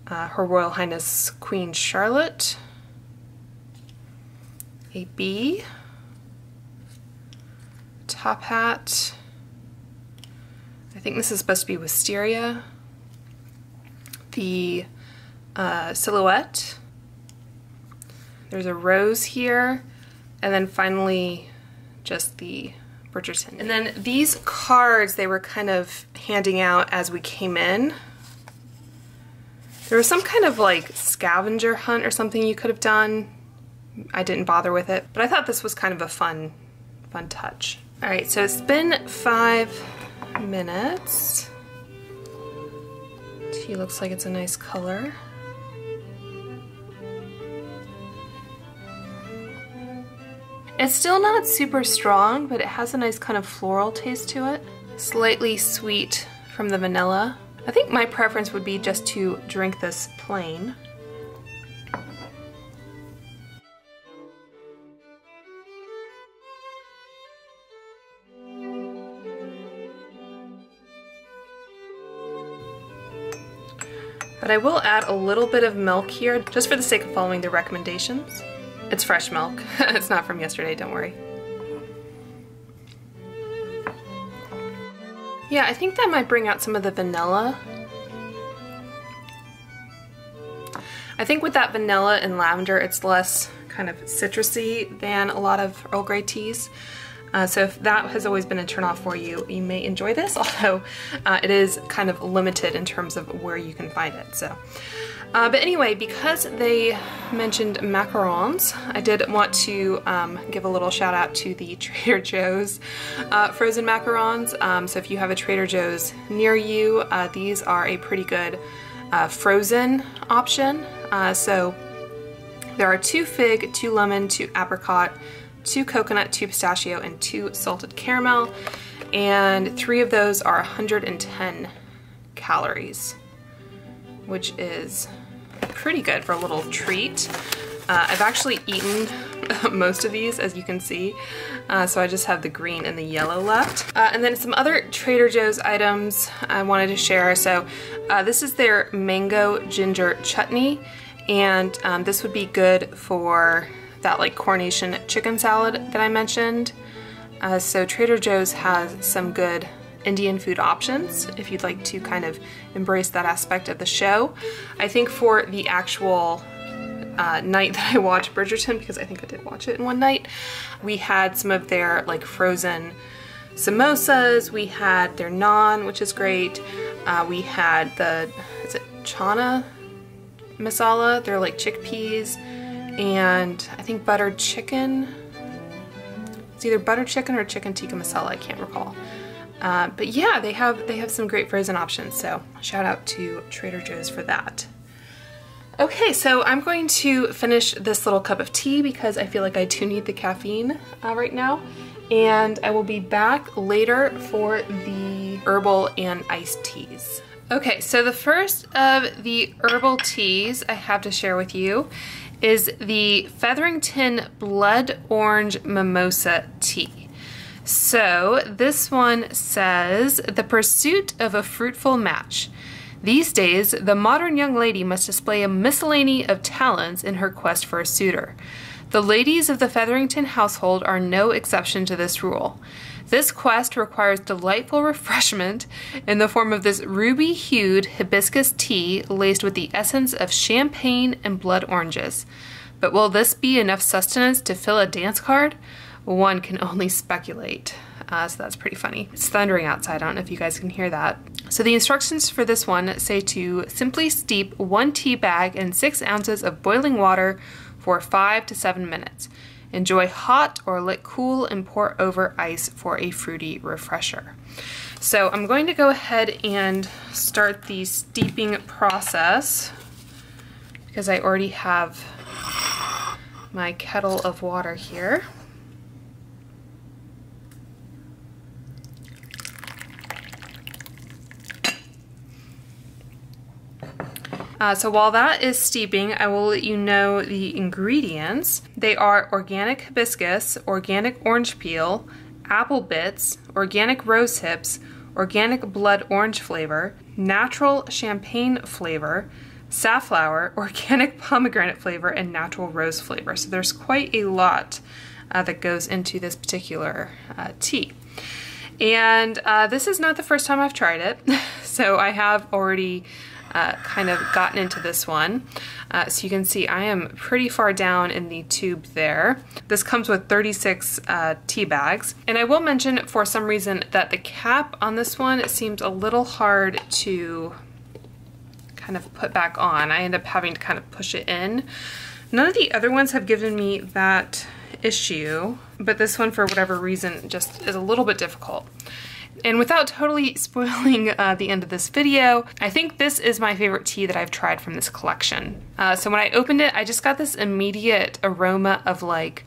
Her Royal Highness Queen Charlotte. A bee. Top hat. I think this is supposed to be wisteria, the silhouette, there's a rose here, and then finally just the Bridgerton. And then these cards, they were kind of handing out as we came in. There was some kind of like scavenger hunt or something you could have done. I didn't bother with it, but I thought this was kind of a fun touch. All right, so it's been 5 minutes. Tea looks like it's a nice color. It's still not super strong, but it has a nice kind of floral taste to it. Slightly sweet from the vanilla. I think my preference would be just to drink this plain. But I will add a little bit of milk here, just for the sake of following the recommendations. It's fresh milk. It's not from yesterday, don't worry. Yeah, I think that might bring out some of the vanilla. I think with that vanilla and lavender, it's less kind of citrusy than a lot of Earl Grey teas. So if that has always been a turnoff for you, you may enjoy this, although it is kind of limited in terms of where you can find it. So, but anyway, because they mentioned macarons, I did want to give a little shout out to the Trader Joe's frozen macarons. So if you have a Trader Joe's near you, these are a pretty good frozen option. So there are 2 fig, 2 lemon, 2 apricot, 2 coconut, 2 pistachio, and 2 salted caramel, and 3 of those are 110 calories, which is pretty good for a little treat. I've actually eaten most of these, as you can see, so I just have the green and the yellow left. And then some other Trader Joe's items I wanted to share. So this is their mango ginger chutney, and this would be good for that like coronation chicken salad that I mentioned. So Trader Joe's has some good Indian food options if you'd like to kind of embrace that aspect of the show. I think for the actual night that I watched Bridgerton, because I think I did watch it in one night, we had some of their like frozen samosas, we had their naan, which is great, we had the, is it chana masala? They're like chickpeas, and I think buttered chicken. It's either buttered chicken or chicken tikka masala, I can't recall. But yeah, they have some great frozen options, so shout out to Trader Joe's for that. Okay, so I'm going to finish this little cup of tea because I feel like I do need the caffeine right now, and I will be back later for the herbal and iced teas. Okay, so the first of the herbal teas I have to share with you is the Featherington Blood Orange Mimosa Tea. So this one says, the pursuit of a fruitful match. These days, the modern young lady must display a miscellany of talents in her quest for a suitor. The ladies of the Featherington household are no exception to this rule. This quest requires delightful refreshment in the form of this ruby-hued hibiscus tea laced with the essence of champagne and blood oranges. But will this be enough sustenance to fill a dance card? One can only speculate. So that's pretty funny. It's thundering outside. I don't know if you guys can hear that. So the instructions for this one say to simply steep 1 tea bag in 6 ounces of boiling water for 5 to 7 minutes. Enjoy hot or let cool and pour over ice for a fruity refresher. So I'm going to go ahead and start the steeping process because I already have my kettle of water here. So while that is steeping, I will let you know the ingredients. They are organic hibiscus, organic orange peel, apple bits, organic rose hips, organic blood orange flavor, natural champagne flavor, safflower, organic pomegranate flavor, and natural rose flavor. So there's quite a lot that goes into this particular tea. And this is not the first time I've tried it, so I have already kind of gotten into this one. So you can see I am pretty far down in the tube there. This comes with 36 tea bags. And I will mention for some reason that the cap on this one seems a little hard to kind of put back on. I end up having to kind of push it in. None of the other ones have given me that issue, but this one, for whatever reason, just is a little bit difficult. And without totally spoiling the end of this video, I think this is my favorite tea that I've tried from this collection. So when I opened it, I just got this immediate aroma of like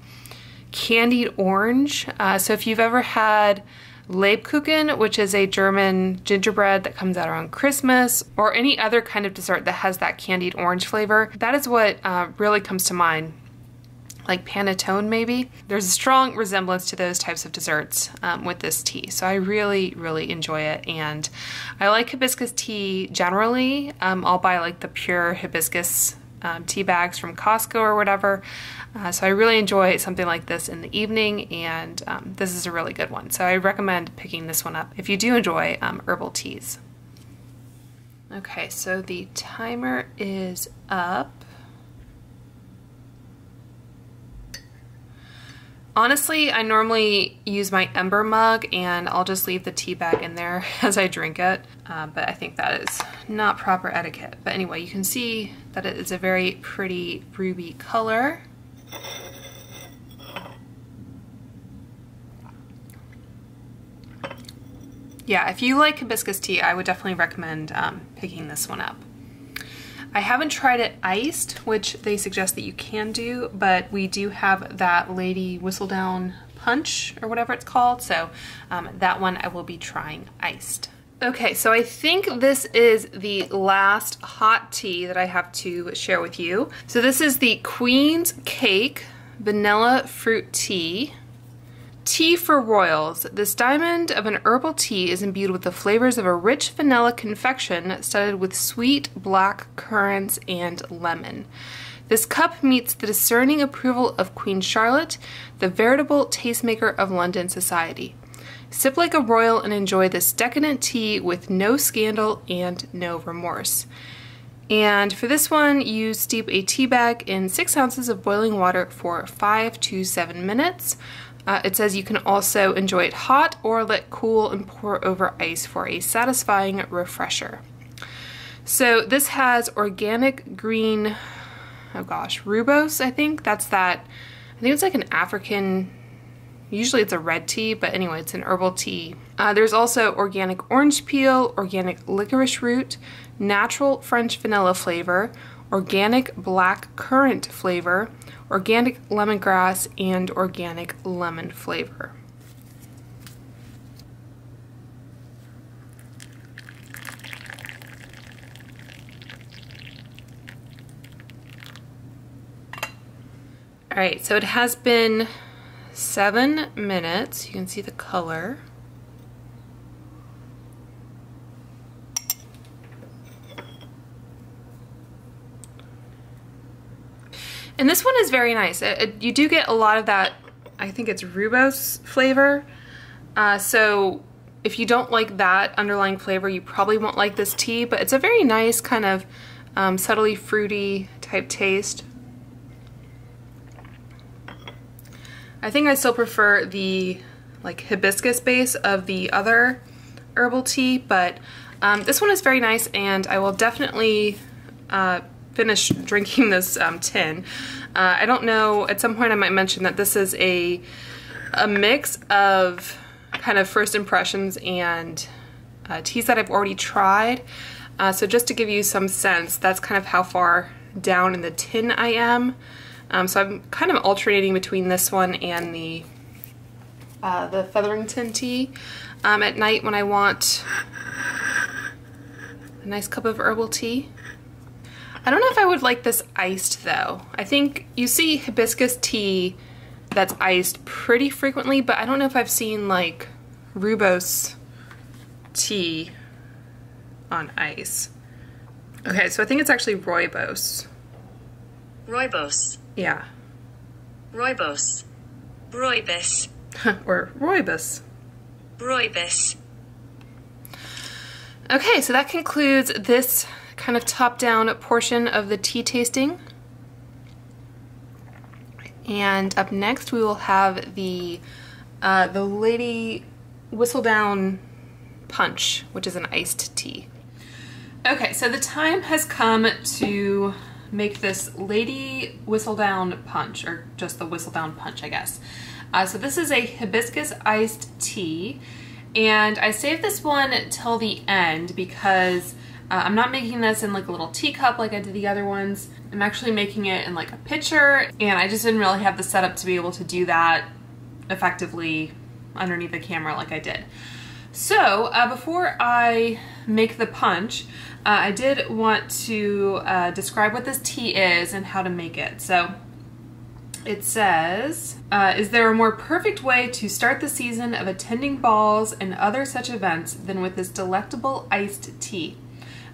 candied orange. So if you've ever had Lebkuchen, which is a German gingerbread that comes out around Christmas, or any other kind of dessert that has that candied orange flavor, that is what really comes to mind. Like panettone maybe. There's a strong resemblance to those types of desserts with this tea. So I really, really enjoy it. And I like hibiscus tea generally. I'll buy like the pure hibiscus tea bags from Costco or whatever. So I really enjoy something like this in the evening, and this is a really good one. So I recommend picking this one up if you do enjoy herbal teas. Okay, so the timer is up. Honestly, I normally use my ember mug and I'll just leave the tea bag in there as I drink it, but I think that is not proper etiquette. But anyway, you can see that it is a very pretty ruby color. Yeah, if you like hibiscus tea, I would definitely recommend picking this one up. I haven't tried it iced, which they suggest that you can do, but we do have that Lady Whistledown punch or whatever it's called, so that one I will be trying iced. Okay, so I think this is the last hot tea that I have to share with you. So this is the Queen's Cake Vanilla Fruit Tea. Tea for Royals. This diamond of an herbal tea is imbued with the flavors of a rich vanilla confection studded with sweet black currants and lemon. This cup meets the discerning approval of Queen Charlotte, the veritable tastemaker of London society. Sip like a royal and enjoy this decadent tea with no scandal and no remorse. And for this one, you steep a tea bag in 6 ounces of boiling water for 5 to 7 minutes. It says you can also enjoy it hot or let cool and pour over ice for a satisfying refresher. So this has organic green, oh gosh, rooibos, I think. That's that, I think it's like an African, usually it's a red tea, but anyway, it's an herbal tea. There's also organic orange peel, organic licorice root, natural French vanilla flavor, organic black currant flavor, organic lemongrass, and organic lemon flavor. All right, so it has been 7 minutes. You can see the color. And this one is very nice. You do get a lot of that, I think it's rooibos flavor. So if you don't like that underlying flavor, you probably won't like this tea, but it's a very nice kind of subtly fruity type taste. I think I still prefer the like hibiscus base of the other herbal tea, but this one is very nice, and I will definitely finish drinking this tin. I don't know, at some point I might mention that this is a mix of kind of first impressions and teas that I've already tried. So just to give you some sense, that's kind of how far down in the tin I am. So I'm kind of alternating between this one and the Featherington tea at night when I want a nice cup of herbal tea. I don't know if I would like this iced though. I think you see hibiscus tea that's iced pretty frequently, but I don't know if I've seen like rooibos tea on ice. Okay, so I think it's actually rooibos. Rooibos. Yeah. Rooibos. Rooibos. Or rooibos. Rooibos. Okay, so that concludes this kind of top-down portion of the tea tasting. And up next we will have the Lady Whistledown Punch, which is an iced tea. Okay, so the time has come to make this Lady Whistledown Punch, or just the Whistledown Punch, I guess. So this is a hibiscus iced tea, and I saved this one till the end because I'm not making this in like a little teacup like I did the other ones. I'm actually making it in like a pitcher, and I just didn't really have the setup to be able to do that effectively underneath the camera like I did. So before I make the punch, I did want to describe what this tea is and how to make it. So it says, is there a more perfect way to start the season of attending balls and other such events than with this delectable iced tea?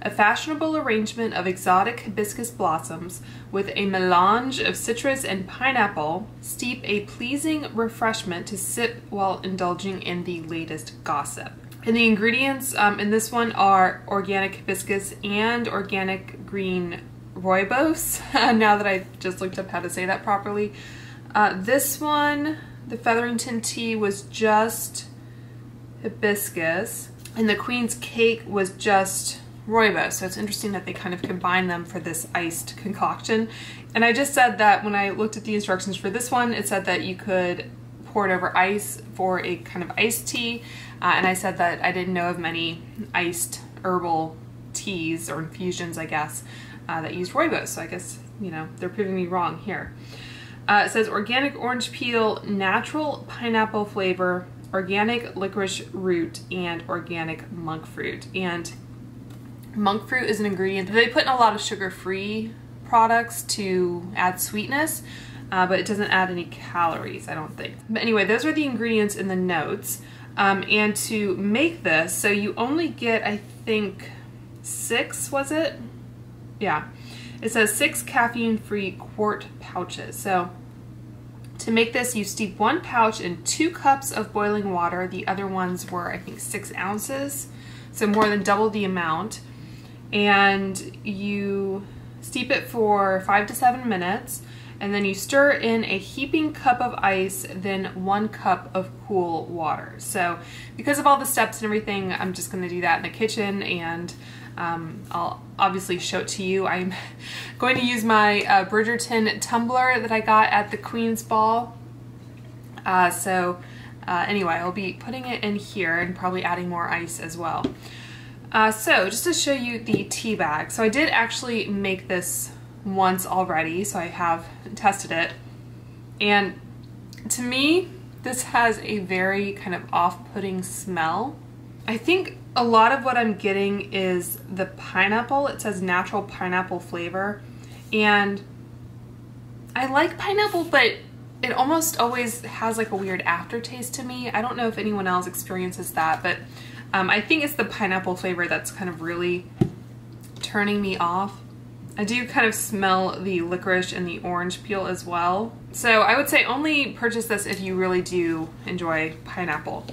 A fashionable arrangement of exotic hibiscus blossoms with a melange of citrus and pineapple steep a pleasing refreshment to sip while indulging in the latest gossip. And the ingredients in this one are organic hibiscus and organic green rooibos. Now that I just looked up how to say that properly. This one, the Featherington tea, was just hibiscus, and the Queen's cake was just rooibos. So it's interesting that they kind of combine them for this iced concoction. And I just said that when I looked at the instructions for this one, it said that you could pour it over ice for a kind of iced tea. And I said that I didn't know of many iced herbal teas or infusions, I guess, that use rooibos. So I guess, you know, they're proving me wrong here. It says organic orange peel, natural pineapple flavor, organic licorice root, and organic monk fruit. And monk fruit is an ingredient that they put in a lot of sugar-free products to add sweetness, but it doesn't add any calories, I don't think. But anyway, those are the ingredients in the notes. And to make this, so you only get, I think, 6, was it? Yeah. It says 6 caffeine-free quart pouches. So to make this, you steep 1 pouch in 2 cups of boiling water. The other ones were, I think, 6 ounces. So more than double the amount. And you steep it for 5 to 7 minutes. And then you stir in a heaping cup of ice, then 1 cup of cool water. So because of all the steps and everything, I'm just going to do that in the kitchen, and I'll obviously show it to you. I'm going to use my Bridgerton tumbler that I got at the Queen's Ball. Anyway, I'll be putting it in here and probably adding more ice as well. So just to show you the tea bag. So I did actually make this once already, so I have tested it, and to me this has a very kind of off-putting smell. I think a lot of what I'm getting is the pineapple. It says natural pineapple flavor, and I like pineapple, but it almost always has like a weird aftertaste to me. I don't know if anyone else experiences that, but I think it's the pineapple flavor that's kind of really turning me off. I do kind of smell the licorice and the orange peel as well. So I would say only purchase this if you really do enjoy pineapple.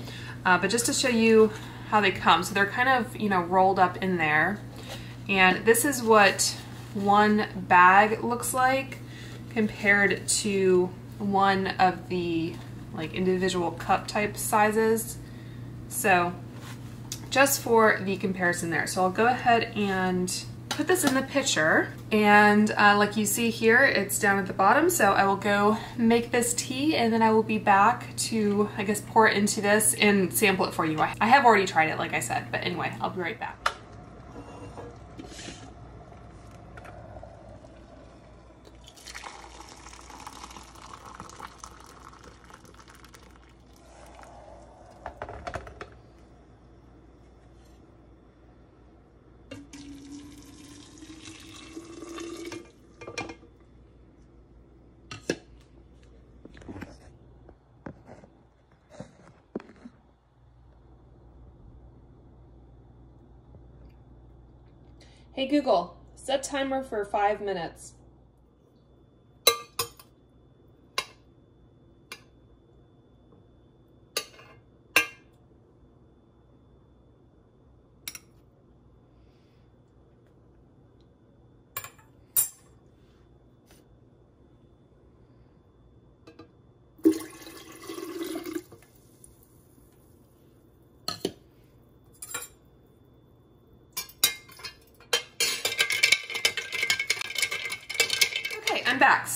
But just to show you how they come. So they're kind of, you know, rolled up in there. And this is what one bag looks like compared to one of the like individual cup type sizes. So just for the comparison there. So I'll go ahead and put this in the pitcher, and like you see here, it's down at the bottom, so I will go make this tea, and then I will be back to, I guess, pour it into this and sample it for you. I have already tried it, like I said, but anyway, I'll be right back. Hey Google, set timer for 5 minutes.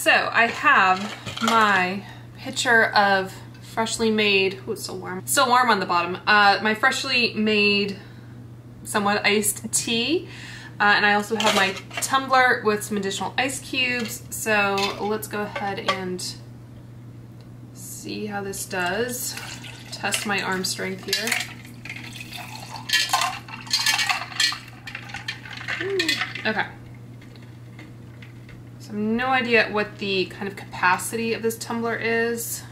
So I have my pitcher of freshly made, oh, it's still warm on the bottom, my freshly made somewhat iced tea. And I also have my tumbler with some additional ice cubes. So let's go ahead and see how this does. Test my arm strength here. Ooh, okay. So I have no idea what the kind of capacity of this tumbler is.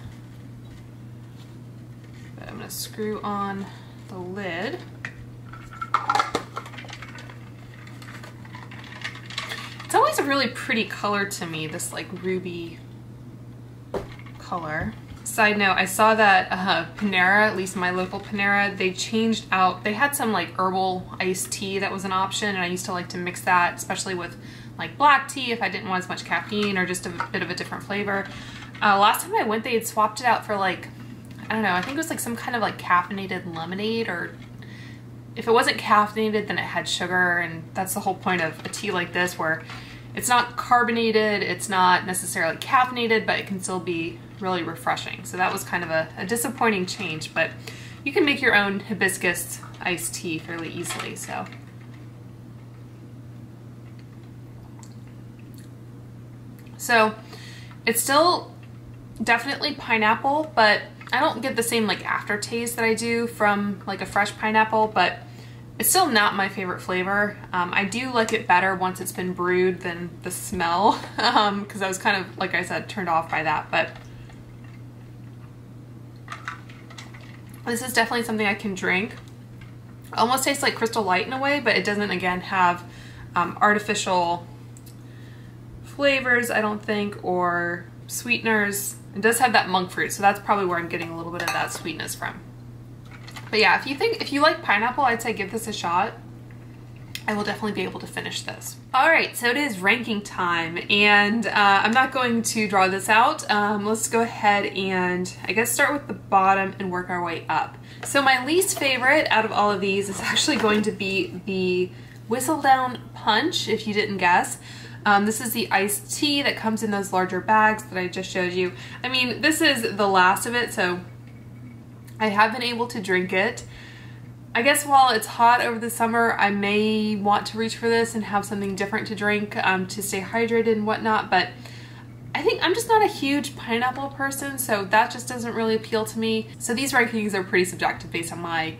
But I'm gonna screw on the lid. It's always a really pretty color to me, this like ruby color. Side note, I saw that Panera, at least my local Panera, they changed out, they had some like herbal iced tea that was an option, and I used to like to mix that, especially with like black tea if I didn't want as much caffeine or just a bit of a different flavor. Last time I went, they had swapped it out for like, I don't know, I think it was like some kind of like caffeinated lemonade, or if it wasn't caffeinated, then it had sugar, and that's the whole point of a tea like this, where it's not carbonated, it's not necessarily caffeinated, but it can still be really refreshing. So that was kind of a disappointing change, but you can make your own hibiscus iced tea fairly easily, so. So it's still definitely pineapple, but I don't get the same like aftertaste that I do from like a fresh pineapple, but it's still not my favorite flavor. I do like it better once it's been brewed than the smell, because I was kind of, like I said, turned off by that, but this is definitely something I can drink. It almost tastes like Crystal Light in a way, but it doesn't, again, have artificial flavors, I don't think, or sweeteners. It does have that monk fruit, so that's probably where I'm getting a little bit of that sweetness from. But yeah, if you like pineapple, I'd say give this a shot. I will definitely be able to finish this. All right, so it is ranking time, and I'm not going to draw this out. Let's go ahead and I guess start with the bottom and work our way up. So my least favorite out of all of these is actually going to be the Whistledown Punch, if you didn't guess. This is the iced tea that comes in those larger bags that I just showed you. I mean, this is the last of it, so I have been able to drink it. I guess while it's hot over the summer, I may want to reach for this and have something different to drink to stay hydrated and whatnot, but I think I'm just not a huge pineapple person, so that just doesn't really appeal to me. So these rankings are pretty subjective based on my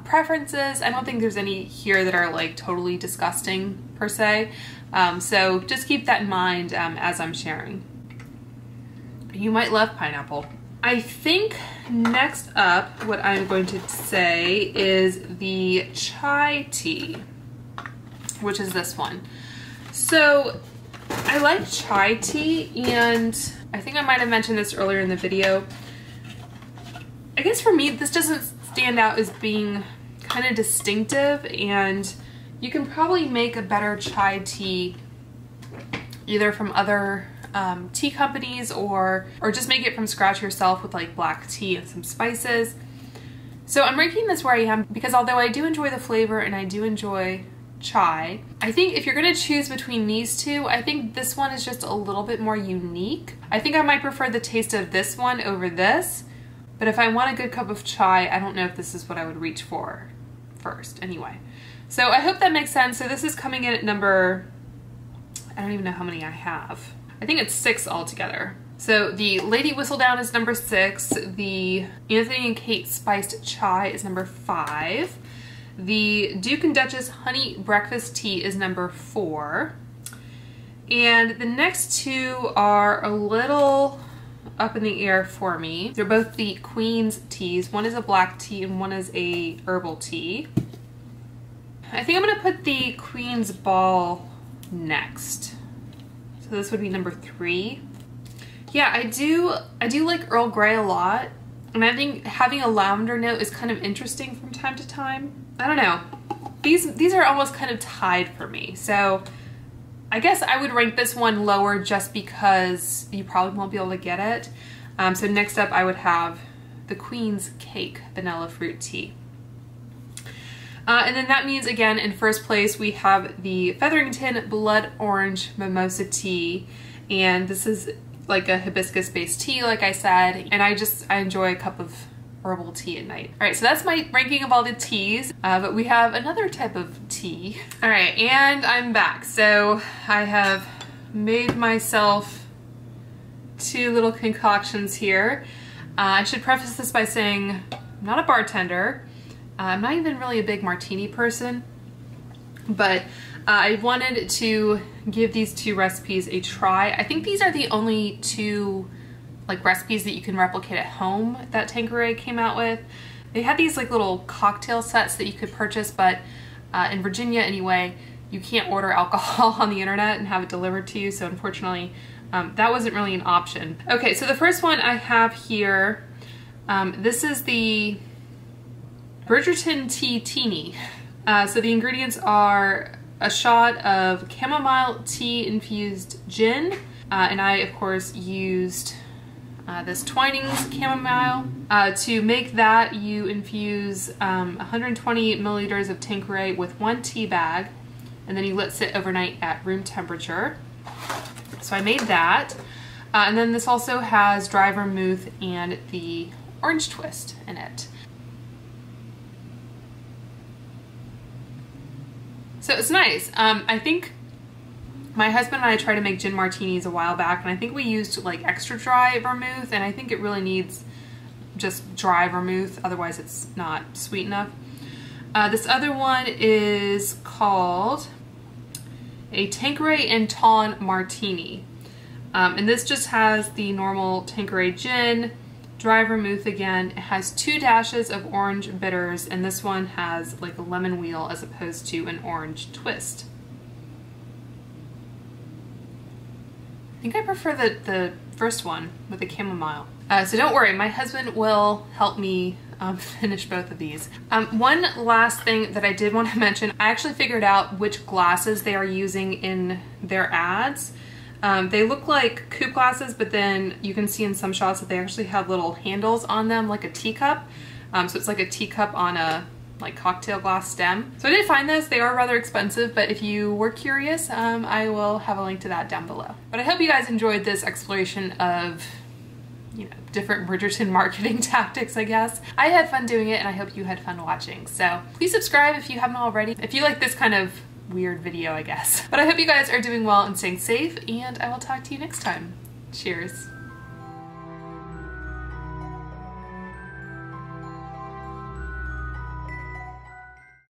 preferences. I don't think there's any here that are like totally disgusting per se, so just keep that in mind as I'm sharing. You might love pineapple. I think next up, what I'm going to say is the chai tea, which is this one. So I like chai tea, and I think I might have mentioned this earlier in the video. I guess for me, this doesn't stand out as being kind of distinctive, and you can probably make a better chai tea either from other tea companies or just make it from scratch yourself with like black tea and some spices. So I'm ranking this where I am because although I do enjoy the flavor and I do enjoy chai, I think if you're gonna choose between these two, I think this one is just a little bit more unique. I think I might prefer the taste of this one over this, but if I want a good cup of chai, I don't know if this is what I would reach for first anyway. So I hope that makes sense. So this is coming in at number, I don't even know how many I have. I think it's 6 altogether. So the Lady Whistledown is number 6. The Anthony and Kate Spiced Chai is number 5. The Duke and Duchess Honey Breakfast Tea is number 4. And the next two are a little up in the air for me. They're both the Queen's teas. One is a black tea and one is a herbal tea. I think I'm gonna put the Queen's Ball next. So this would be number 3. Yeah, I do like Earl Grey a lot, and I think having a lavender note is kind of interesting from time to time. I don't know. These are almost kind of tied for me. So I guess I would rank this one lower just because you probably won't be able to get it. So next up I would have the Queen's Cake Vanilla Fruit Tea. And then that means, again, in first place, we have the Featherington Blood Orange Mimosa Tea. And this is like a hibiscus based tea, like I said, and I enjoy a cup of herbal tea at night. All right, so that's my ranking of all the teas, but we have another type of tea. All right, and I'm back. So I have made myself 2 little concoctions here. I should preface this by saying I'm not a bartender. I'm not even really a big martini person, but I wanted to give these 2 recipes a try. I think these are the only 2 like recipes that you can replicate at home that Tanqueray came out with. They had these like little cocktail sets that you could purchase, but in Virginia anyway, you can't order alcohol on the internet and have it delivered to you, so unfortunately that wasn't really an option. Okay, so the first one I have here, this is the Bridgerton Tea Teeny. So the ingredients are a shot of chamomile tea infused gin, and I of course used this Twinings chamomile. To make that, you infuse 120 milliliters of Tanqueray with 1 tea bag, and then you let sit overnight at room temperature. So I made that. And then this also has dry vermouth and the orange twist in it. So it's nice. I think my husband and I tried to make gin martinis a while back, and I think we used like extra dry vermouth, and I think it really needs just dry vermouth, otherwise it's not sweet enough. This other one is called a Tanqueray and Tawn Martini. And this just has the normal Tanqueray gin, dry vermouth again. It has 2 dashes of orange bitters, and this one has like a lemon wheel as opposed to an orange twist. I think I prefer the first one with the chamomile. So don't worry, my husband will help me finish both of these. One last thing that I did want to mention, I actually figured out which glasses they are using in their ads. They look like coupe glasses, but then you can see in some shots that they actually have little handles on them like a teacup. So it's like a teacup on a like cocktail glass stem. So I did find this. They are rather expensive, but if you were curious, I will have a link to that down below. But I hope you guys enjoyed this exploration of, you know, different Bridgerton marketing tactics, I guess. I had fun doing it, and I hope you had fun watching. So please subscribe if you haven't already, if you like this kind of weird video, I guess. But I hope you guys are doing well and staying safe, and I will talk to you next time. Cheers.